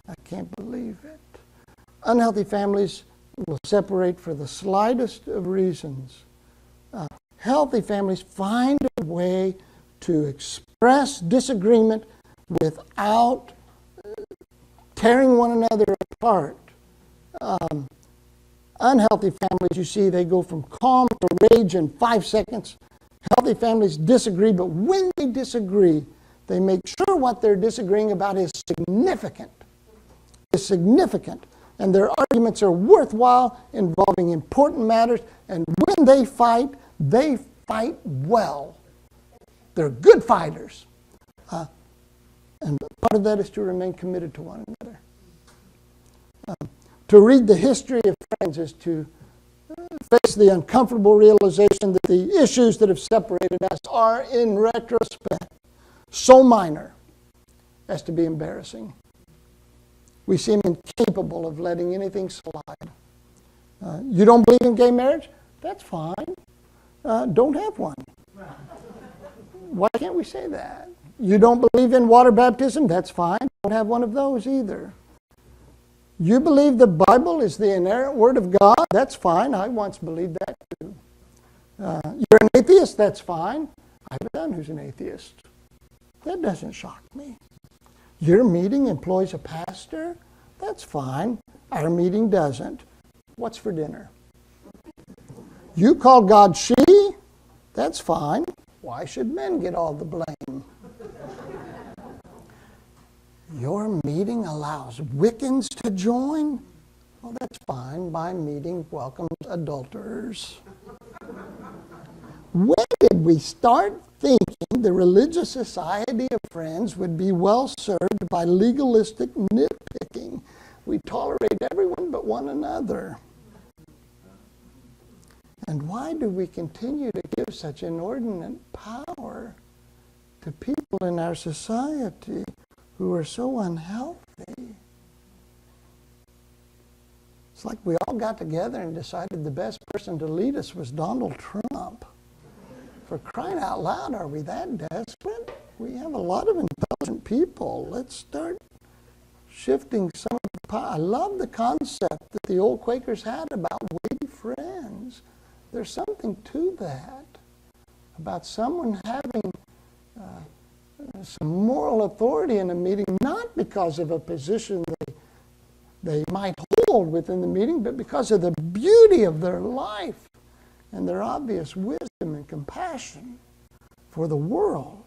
I can't believe it. Unhealthy families will separate for the slightest of reasons. Healthy families find a way to express disagreement without tearing one another apart. Unhealthy families, you see, they go from calm to rage in 5 seconds. Healthy families disagree, but when they disagree, they make sure what they're disagreeing about is significant. Is significant. And their arguments are worthwhile, involving important matters. And when they fight well. They're good fighters. And part of that is to remain committed to one another. To read the history of friends is to face the uncomfortable realization that the issues that have separated us are, in retrospect, so minor as to be embarrassing. We seem incapable of letting anything slide. You don't believe in gay marriage? That's fine. Don't have one. Why can't we say that? You don't believe in water baptism? That's fine. Don't have one of those either. You believe the Bible is the inerrant Word of God? That's fine. I once believed that too. You're an atheist? That's fine. I have a son who's an atheist. That doesn't shock me. Your meeting employs a pastor? That's fine. Our meeting doesn't. What's for dinner? You call God she? That's fine. Why should men get all the blame? Your meeting allows Wiccans to join? Well, that's fine. My meeting welcomes adulterers. When did we start thinking the religious society of friends would be well served by legalistic nitpicking? We tolerate everyone but one another. And why do we continue to give such inordinate power to people in our society who are so unhealthy? It's like we all got together and decided the best person to lead us was Donald Trump. For crying out loud, are we that desperate? We have a lot of intelligent people. Let's start shifting some of the power. I love the concept that the old Quakers had about weighty friends. There's something to that, about someone having some moral authority in a meeting, not because of a position they might hold within the meeting, but because of the beauty of their life and their obvious wisdom and compassion for the world.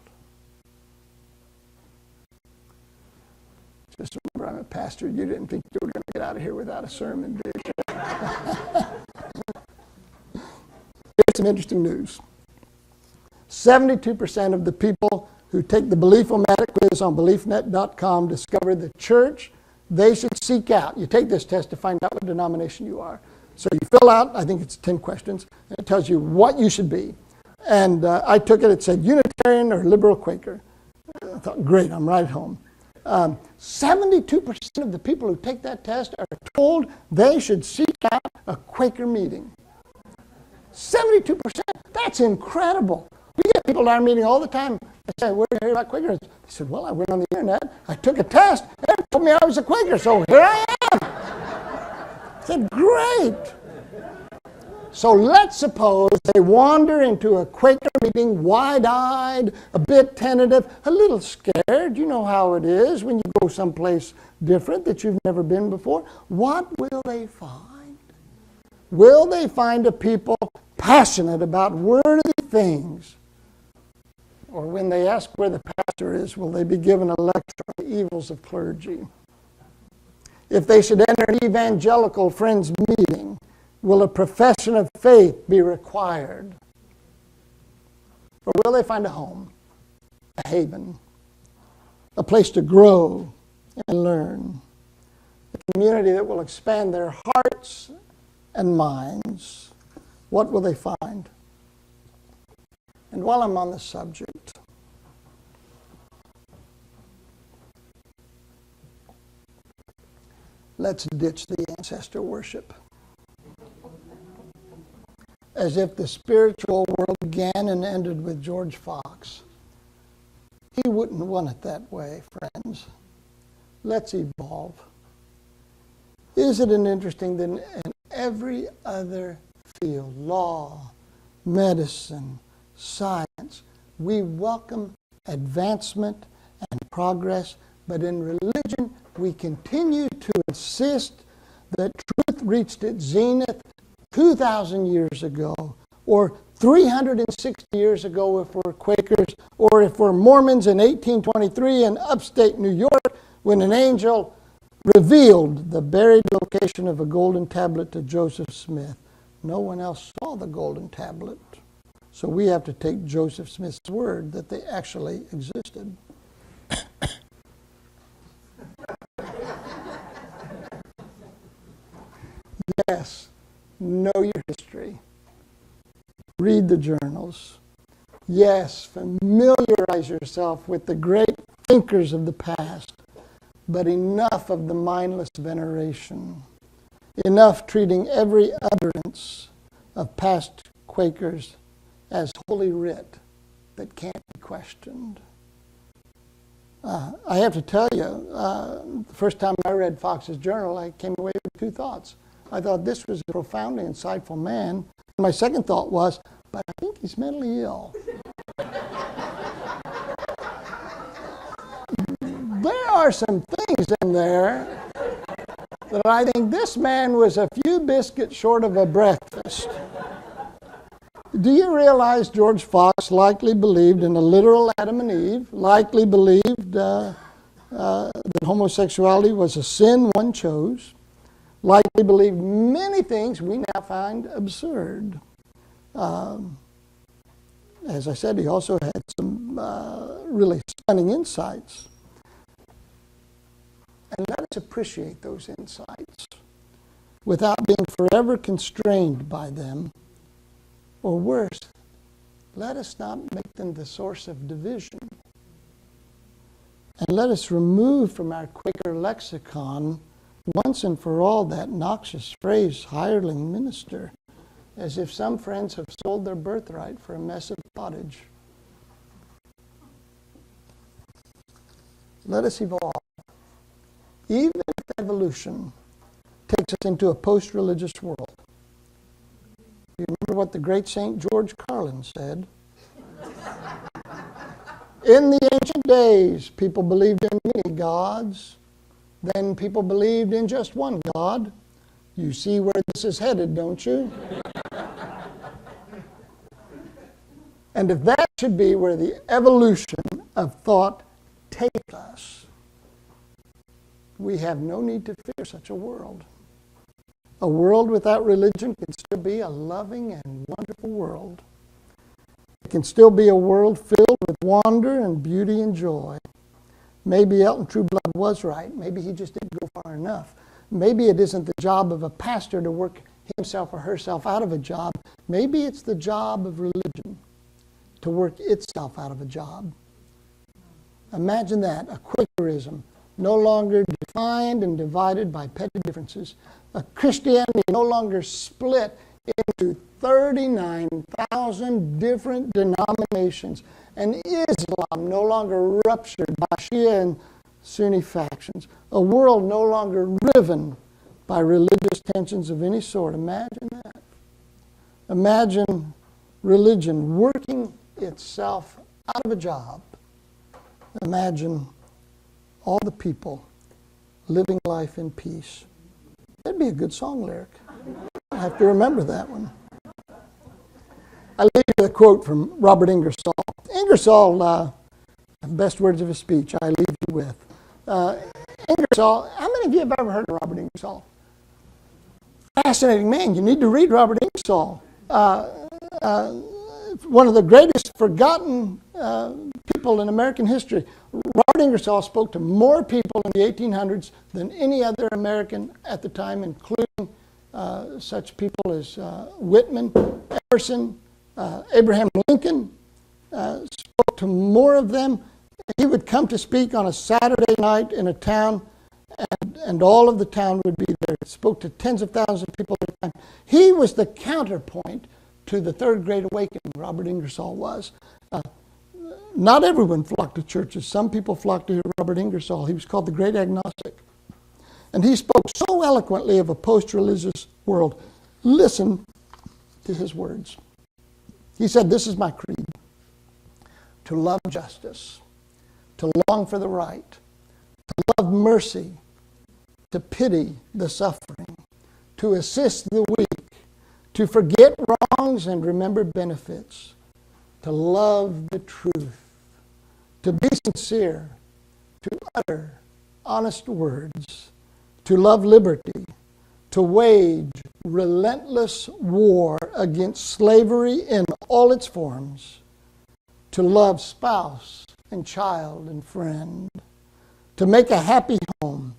Just remember, I'm a pastor. You didn't think you were going to get out of here without a sermon, did you? Here's some interesting news. 72% of the people who take the Belief-O-Matic quiz on BeliefNet.com discover the church they should seek out. You take this test to find out what denomination you are. So you fill out, I think it's 10 questions, and it tells you what you should be. And I took it, it said Unitarian or Liberal Quaker. I thought, great, I'm right home. 72% of the people who take that test are told they should seek out a Quaker meeting. 72%. That's incredible. We get people at our meeting all the time. They say, where did you hear about Quakerism? They said, well, I went on the internet. I took a test. And it told me I was a Quaker, so here I am. I said, great. So let's suppose they wander into a Quaker meeting wide-eyed, a bit tentative, a little scared. You know how it is when you go someplace different that you've never been before. What will they find? Will they find a people passionate about worthy things? Or when they ask where the pastor is, will they be given a lecture on the evils of clergy? If they should enter an evangelical friends meeting, will a profession of faith be required? Or will they find a home, a haven, a place to grow and learn, a community that will expand their hearts and minds? What will they find? And while I'm on the subject, let's ditch the ancestor worship. As if the spiritual world began and ended with George Fox. He wouldn't want it that way, friends. Let's evolve. Isn't it interesting that in every other field, law, medicine, science, we welcome advancement and progress, but in religion we continue to insist that truth reached its zenith 2,000 years ago or 360 years ago if we're Quakers, or if we're Mormons in 1823 in upstate New York when an angel revealed the buried location of a golden tablet to Joseph Smith. No one else saw the golden tablet. So we have to take Joseph Smith's word that they actually existed. Yes, know your history. Read the journals. Yes, familiarize yourself with the great thinkers of the past, but enough of the mindless veneration. Enough treating every utterance of past Quakers as holy writ that can't be questioned. I have to tell you, the first time I read Fox's journal, I came away with two thoughts. I thought this was a profoundly insightful man. And my second thought was, but I think he's mentally ill. There are some things in there that I think this man was a few biscuits short of a breakfast. Do you realize George Fox likely believed in a literal Adam and Eve, likely believed that homosexuality was a sin one chose, likely believed many things we now find absurd. As I said, he also had some really stunning insights. And let us appreciate those insights without being forever constrained by them. Or worse, let us not make them the source of division. And let us remove from our Quaker lexicon once and for all that noxious phrase, hireling minister, as if some friends have sold their birthright for a mess of pottage. Let us evolve. Even if evolution takes us into a post-religious world. You remember what the great St. George Carlin said? In the ancient days, people believed in many gods. Then people believed in just one God. You see where this is headed, don't you? And if that should be where the evolution of thought takes us, we have no need to fear such a world. A world without religion can still be a loving and wonderful world. It can still be a world filled with wonder and beauty and joy. Maybe Elton Trueblood was right. Maybe he just didn't go far enough. Maybe it isn't the job of a pastor to work himself or herself out of a job. Maybe it's the job of religion to work itself out of a job. Imagine that, a Quakerism, no longer defined and divided by petty differences. A Christianity no longer split into 39,000 different denominations. And Islam no longer ruptured by Shia and Sunni factions. A world no longer riven by religious tensions of any sort. Imagine that. Imagine religion working itself out of a job. Imagine all the people living life in peace. That'd be a good song lyric. I have to remember that one. I leave you with a quote from Robert Ingersoll. Ingersoll, best words of his speech, I leave you with. Ingersoll, how many of you have ever heard of Robert Ingersoll? Fascinating man. You need to read Robert Ingersoll. One of the greatest forgotten people in American history. Robert Ingersoll spoke to more people in the 1800s than any other American at the time, including such people as Whitman, Emerson, Abraham Lincoln. Spoke to more of them. He would come to speak on a Saturday night in a town, and all of the town would be there. He spoke to tens of thousands of people at a time. He was the counterpoint to the Third Great Awakening, Robert Ingersoll was. Not everyone flocked to churches. Some people flocked to Robert Ingersoll. He was called the Great Agnostic. And he spoke so eloquently of a post-religious world. Listen to his words. He said, "This is my creed. To love justice, to long for the right, to love mercy, to pity the suffering, to assist the weak, to forget wrongs and remember benefits, to love the truth, to be sincere, to utter honest words, to love liberty, to wage relentless war against slavery in all its forms, to love spouse and child and friend, to make a happy home,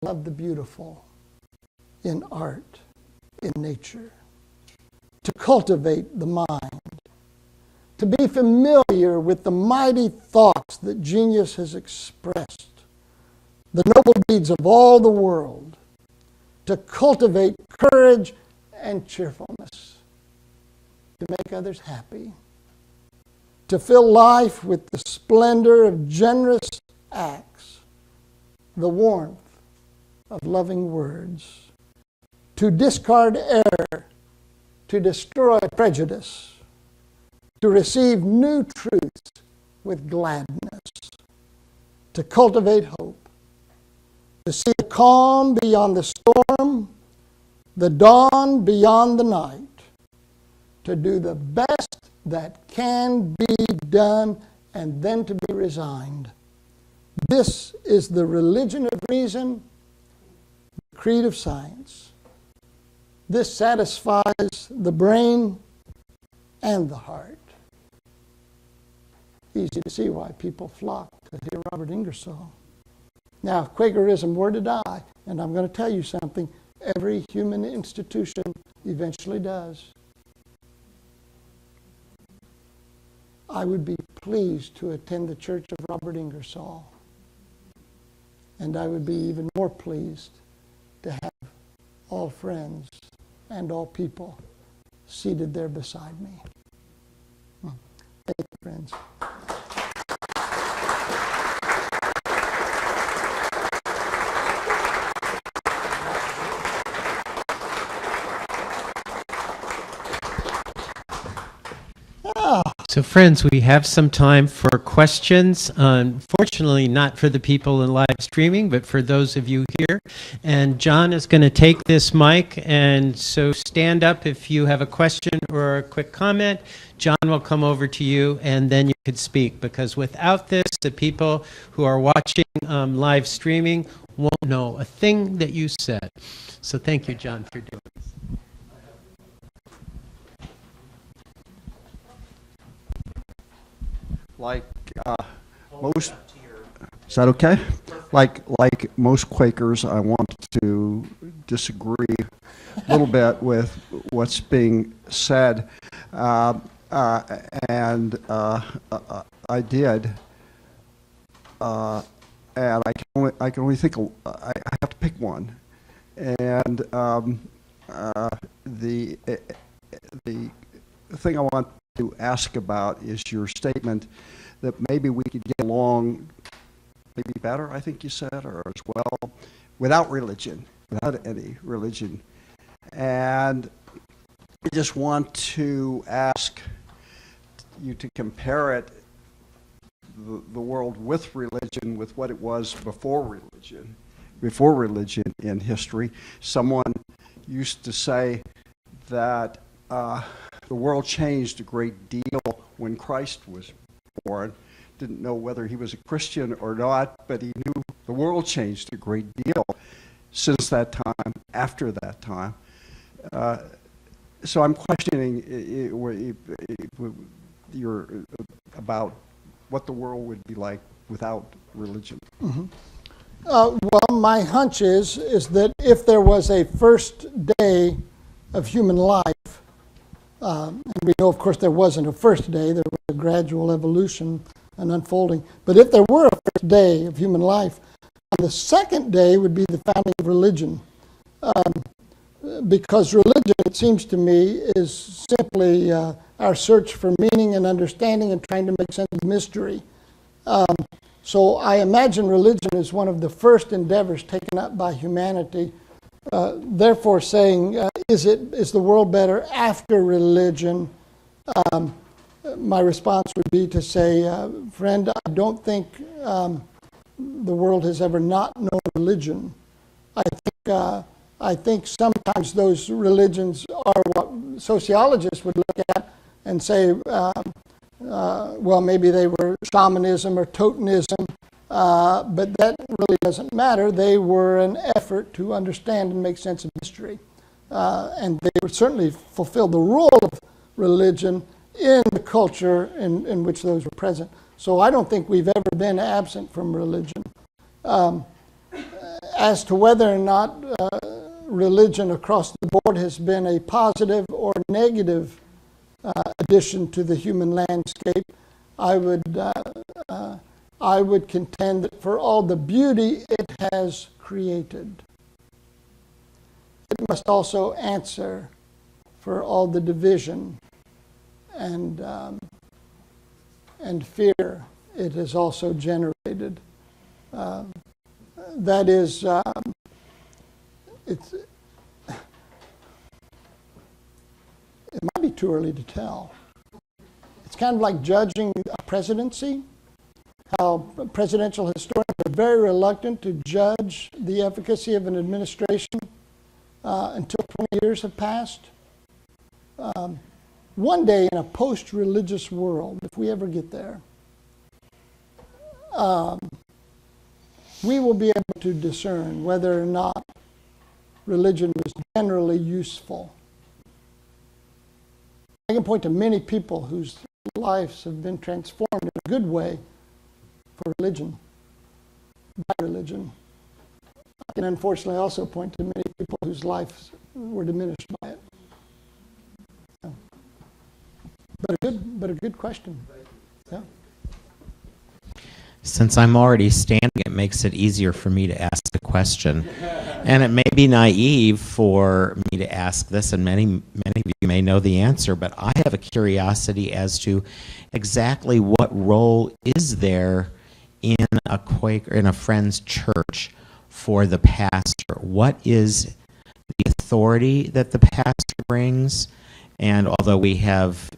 love the beautiful in art, in nature, to cultivate the mind, to be familiar with the mighty thoughts that genius has expressed, the noble deeds of all the world, to cultivate courage and cheerfulness, to make others happy, to fill life with the splendor of generous acts, the warmth of loving words, to discard error, to destroy prejudice, to receive new truths with gladness, to cultivate hope, to see the calm beyond the storm, the dawn beyond the night, to do the best that can be done, and then to be resigned. This is the religion of reason, the creed of science. This satisfies the brain and the heart. Easy to see why people flock to hear Robert Ingersoll. Now, if Quakerism were to die, and I'm going to tell you something, every human institution eventually does, I would be pleased to attend the Church of Robert Ingersoll. And I would be even more pleased to have all friends and all people seated there beside me. Thank you, friends. So friends, we have some time for questions. Unfortunately, not for the people in live streaming, but for those of you here. And John is going to take this mic, and so stand up if you have a question or a quick comment. John will come over to you, and then you could speak, because without this, the people who are watching live streaming won't know a thing that you said. So thank you, John, for doing this. Like most, is that okay? Like most Quakers, I want to disagree a little bit with what's being said, and I did, and I can only think I have to pick one, and the thing I want to ask about is your statement that maybe we could get along maybe better, I think you said, or as well, without religion, without any religion. And I just want to ask you to compare it, the world with religion, with what it was before religion in history. Someone used to say that the world changed a great deal when Christ was born. Didn't know whether he was a Christian or not, but he knew the world changed a great deal since that time, after that time. So I'm questioning about what the world would be like without religion. Mm-hmm. Well, my hunch is that if there was a first day of human life, and we know, of course, there wasn't a first day, there was a gradual evolution and unfolding. But if there were a first day of human life, the second day would be the founding of religion. Because religion, it seems to me, is simply our search for meaning and understanding and trying to make sense of mystery. So I imagine religion is one of the first endeavors taken up by humanity. Therefore, saying, is the world better after religion? My response would be to say, friend, I don't think the world has ever not known religion. I think I think sometimes those religions are what sociologists would look at and say, well, maybe they were shamanism or totemism, but that really doesn't matter. They were an effort to understand and make sense of history. And they would certainly fulfill the role of religion in the culture in which those were present. So I don't think we've ever been absent from religion. As to whether or not religion across the board has been a positive or negative addition to the human landscape, I would contend that for all the beauty it has created, it must also answer for all the division and fear it has also generated. That is, it might be too early to tell. It's kind of like judging a presidency, how presidential historians are very reluctant to judge the efficacy of an administration until 20 years have passed. One day in a post-religious world, if we ever get there, we will be able to discern whether or not religion was generally useful. I can point to many people whose lives have been transformed in a good way for religion, by religion. I can unfortunately also point to many people whose lives were diminished by it. But a good question. Yeah. Since I'm already standing, it makes it easier for me to ask a question. And it may be naive for me to ask this, and many of you may know the answer, but I have a curiosity as to exactly what role is there in a Quaker, in a Friends church for the pastor. What is the authority that the pastor brings? And although we have,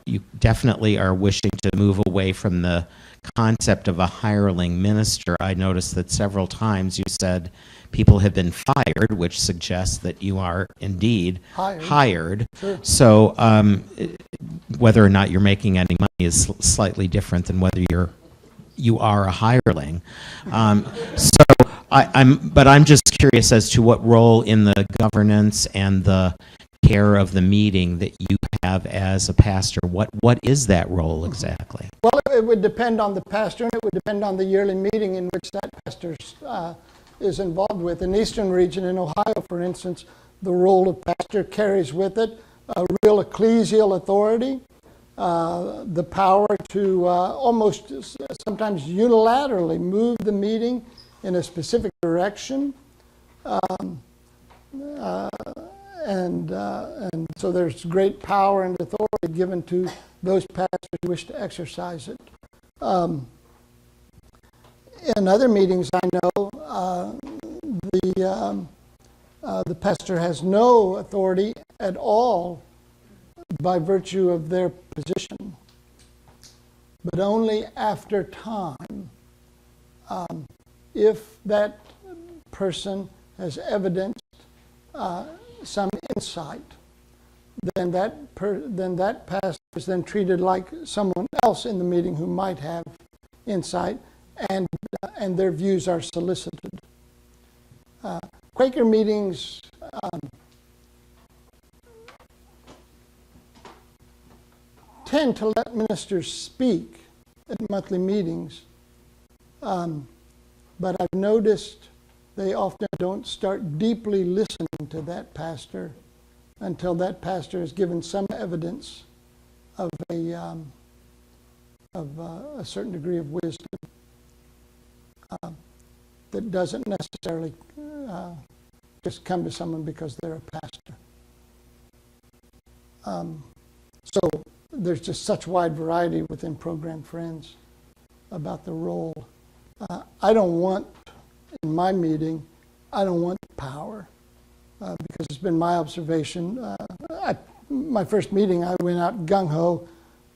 you definitely are wishing to move away from the concept of a hireling minister, I noticed that several times you said people have been fired, which suggests that you are indeed hired. Sure. So whether or not you're making any money is slightly different than whether you are a hireling. But I'm just curious as to what role in the governance and the care of the meeting that you have as a pastor. What is that role exactly? Well, it would depend on the pastor, and it would depend on the yearly meeting in which that pastor is involved with. In the Eastern region, in Ohio, for instance, the role of pastor carries with it a real ecclesial authority, the power to almost sometimes unilaterally move the meeting in a specific direction. And so there's great power and authority given to those pastors who wish to exercise it. In other meetings, I know the pastor has no authority at all by virtue of their position, but only after time, if that person has evidenced some insight, then that pastor is then treated like someone else in the meeting who might have insight, and their views are solicited. Quaker meetings tend to let ministers speak at monthly meetings, but I've noticed they often don't start deeply listening to that pastor until that pastor has given some evidence of a certain degree of wisdom that doesn't necessarily just come to someone because they're a pastor. So there's just such wide variety within Program Friends about the role. I don't want, in my meeting, I don't want power because it's been my observation. My first meeting, I went out gung-ho.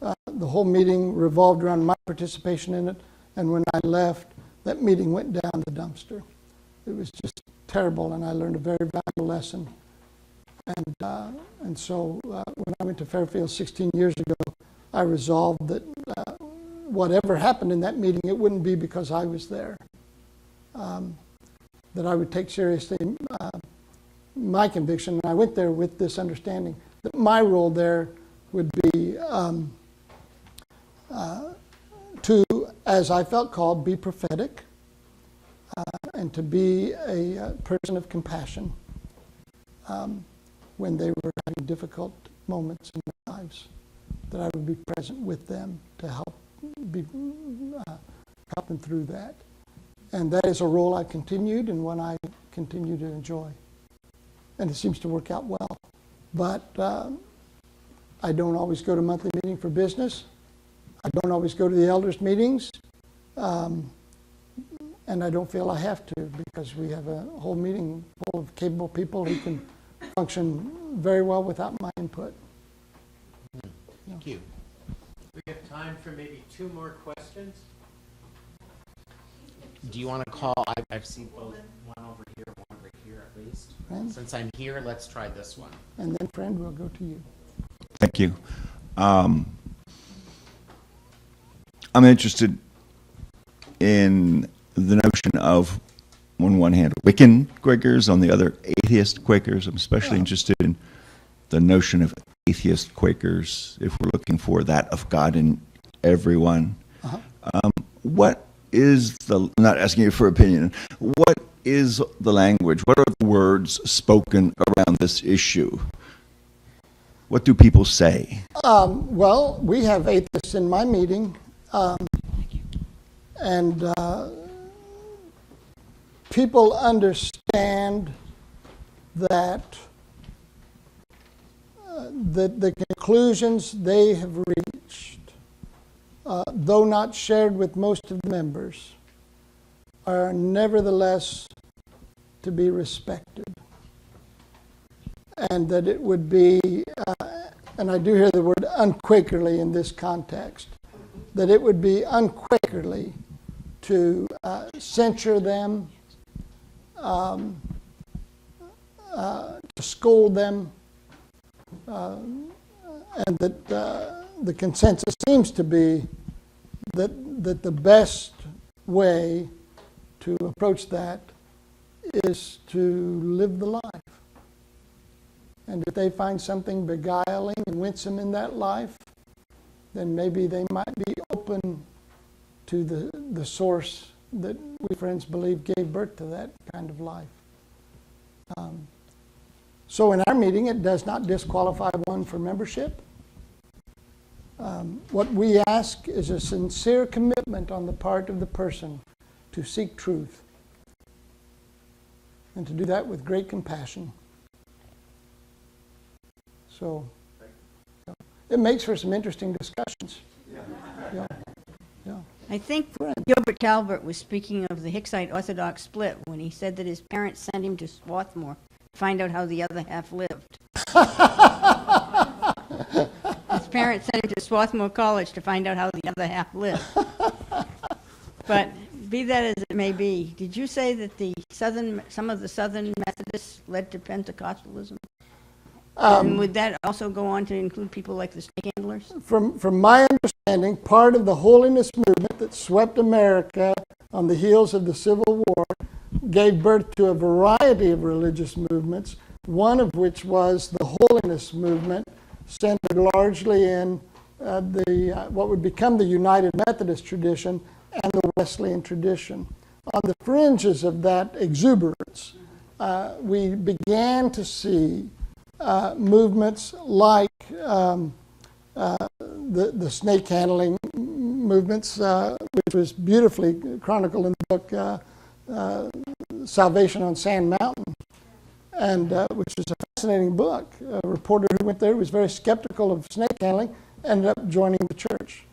The whole meeting revolved around my participation in it, and when I left, that meeting went down the dumpster. It was just terrible, and I learned a very valuable lesson. And so when I went to Fairfield 16 years ago, I resolved that whatever happened in that meeting, it wouldn't be because I was there. That I would take seriously my conviction. And I went there with this understanding that my role there would be to, as I felt called, be prophetic and to be a person of compassion when they were having difficult moments in their lives, that I would be present with them to help them through that. And that is a role I've continued and one I continue to enjoy. And it seems to work out well. But I don't always go to monthly meeting for business. I don't always go to the elders' meetings. And I don't feel I have to, because we have a whole meeting full of capable people who can function very well without my input. Thank you. We have time for maybe 2 more questions. Do you want to call? I've seen both, one over here, one over here at least. Friend? Since I'm here, let's try this one. And then, friend, we'll go to you. Thank you. I'm interested in the notion of, on one hand, Wiccan Quakers, on the other, atheist Quakers. I'm especially interested in the notion of atheist Quakers, if we're looking for that of God in everyone. What is I'm not asking you for opinion, what is the language, what are the words spoken around this issue? What do people say? Well, we have atheists in my meeting, and people understand that the conclusions they have reached, though not shared with most of the members, are nevertheless to be respected. And that it would be, and I do hear the word unquakerly in this context, that it would be unquakerly to censure them, to scold them, and that the consensus seems to be that the best way to approach that is to live the life. And if they find something beguiling and winsome in that life, then maybe they might be open to the source that we friends believe gave birth to that kind of life. So in our meeting, it does not disqualify one for membership. What we ask is a sincere commitment on the part of the person to seek truth, and to do that with great compassion. So it makes for some interesting discussions. Yeah. I think Gilbert Calvert was speaking of the Hicksite Orthodox split when he said that his parents sent him to Swarthmore to find out how the other half lived. His parents sent him to Swarthmore College to find out how the other half lived. But be that as it may be, did you say that some of the Southern Methodists led to Pentecostalism? And would that also go on to include people like the snake handlers? From my understanding, part of the holiness movement that swept America on the heels of the Civil War gave birth to a variety of religious movements, one of which was the holiness movement, centered largely in what would become the United Methodist tradition and the Wesleyan tradition. On the fringes of that exuberance, we began to see movements like the snake handling movements, which was beautifully chronicled in the book Salvation on Sand Mountain, and which is a fascinating book. A reporter who went there was very skeptical of snake handling, ended up joining the church.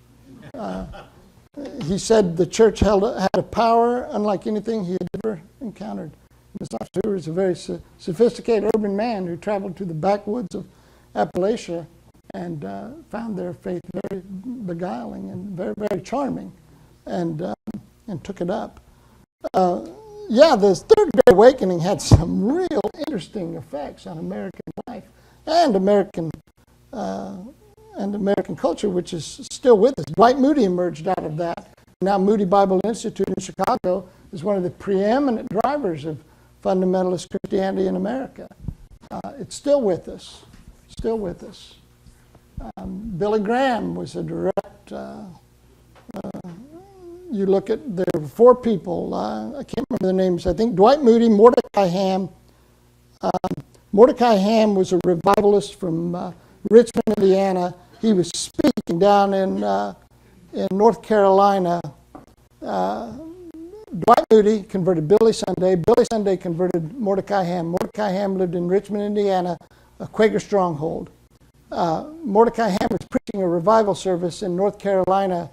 He said the church had a power unlike anything he had ever encountered. Mr. Stewart is a very sophisticated urban man who traveled to the backwoods of Appalachia and found their faith very beguiling and very, very charming, and took it up. yeah, the Third Great Awakening had some real interesting effects on American life and American culture, which is still with us. Dwight Moody emerged out of that. Now Moody Bible Institute in Chicago is one of the preeminent drivers of fundamentalist Christianity in America. It's still with us. Still with us. Billy Graham was a direct. You look at, there were four people. I can't remember the names. I think Dwight Moody, Mordecai Ham. Mordecai Ham was a revivalist from Richmond, Indiana. He was speaking down in North Carolina. Dwight Moody converted Billy Sunday. Billy Sunday converted Mordecai Ham. Mordecai Ham lived in Richmond, Indiana, a Quaker stronghold. Mordecai Ham was preaching a revival service in North Carolina.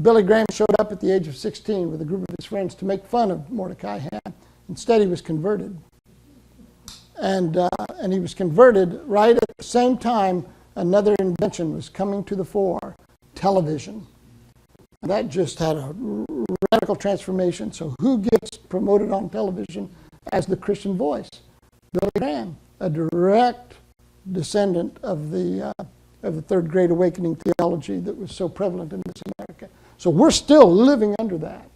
Billy Graham showed up at the age of 16 with a group of his friends to make fun of Mordecai Ham. Instead, he was converted. And he was converted right at the same time another invention was coming to the fore, television. And that just had a radical transformation. So who gets promoted on television as the Christian voice? Billy Graham, a direct descendant of the Third Great Awakening theology that was so prevalent in this America. So we're still living under that.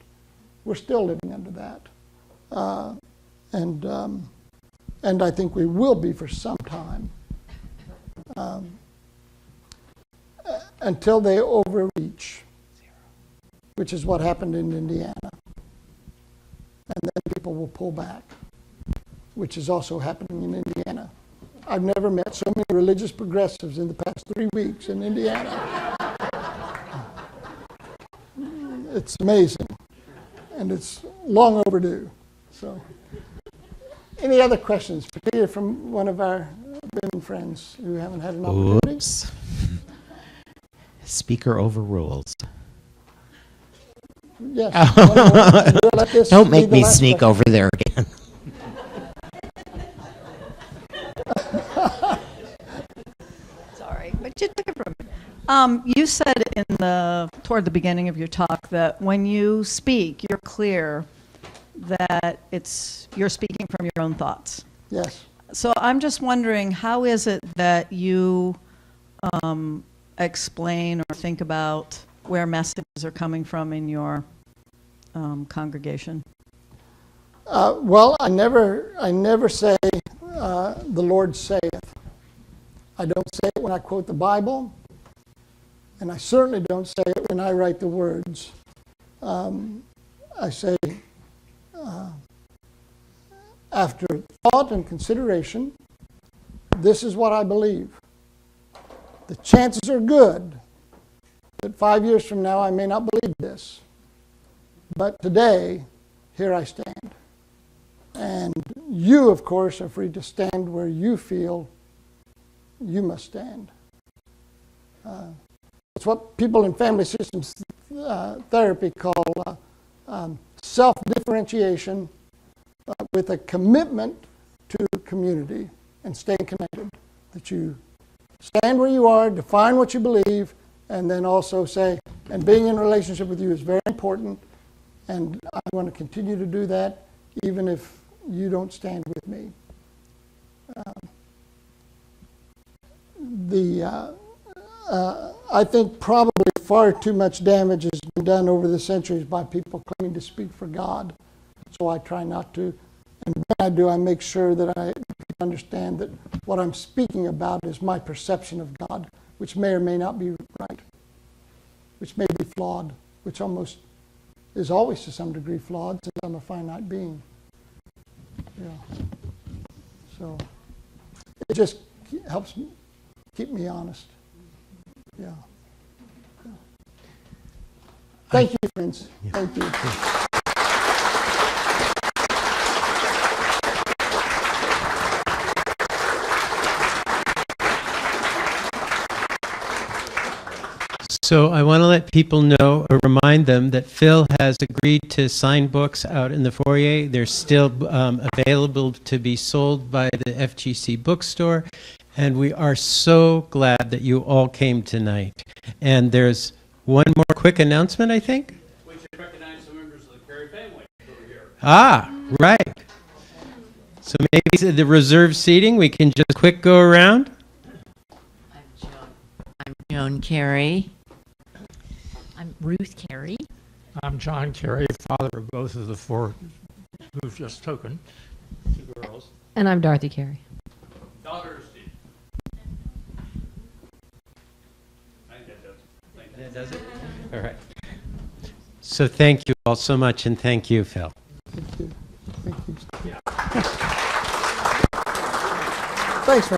We're still living under that. And I think we will be for some time until they overreach, which is what happened in Indiana. And then people will pull back, which is also happening in Indiana. I've never met so many religious progressives in the past 3 weeks in Indiana. It's amazing, and it's long overdue. So, any other questions, particularly from one of our women friends who haven't had an opportunity? Oops. Speaker overrules. Yes. We'll let this Don't be make the me last sneak question. over there again. Sorry, but you took it from me. You said toward the beginning of your talk that when you speak, you're clear that you're speaking from your own thoughts. Yes. So I'm just wondering, how is it that you explain or think about where messages are coming from in your congregation? Well, I never say the Lord saith. I don't say it when I quote the Bible, and I certainly don't say it when I write the words. I say, after thought and consideration, this is what I believe. The chances are good that 5 years from now I may not believe this. But today, here I stand. And you, of course, are free to stand where you feel you must stand. It's what people in family systems therapy call self-differentiation with a commitment to community and staying connected. That you stand where you are, define what you believe, and then also say, and being in a relationship with you is very important, and I want to continue to do that even if you don't stand with me. I think probably far too much damage has been done over the centuries by people claiming to speak for God. So I try not to. And when I do, I make sure that I understand that what I'm speaking about is my perception of God, which may or may not be right, which may be flawed, which almost is always to some degree flawed since I'm a finite being. Yeah. So it just helps keep me honest. Yeah. Yeah. Thank you, friends. Yeah. Thank you. So I want to let people know or remind them that Phil has agreed to sign books out in the foyer. They're still available to be sold by the FGC bookstore. And we are so glad that you all came tonight. And there's one more quick announcement, I think. We should recognize some members of the Cary family over here. Ah, Right. So maybe the reserved seating, we can just quick go around. I'm Joan Cary. I'm Ruth Cary. I'm John Cary, father of both of the four who've just spoken, two girls. And I'm Dorothy Cary. Daughter Steve. That does it? All right. So thank you all so much, and thank you, Phil. Thank you. Thank you. Thanks, man.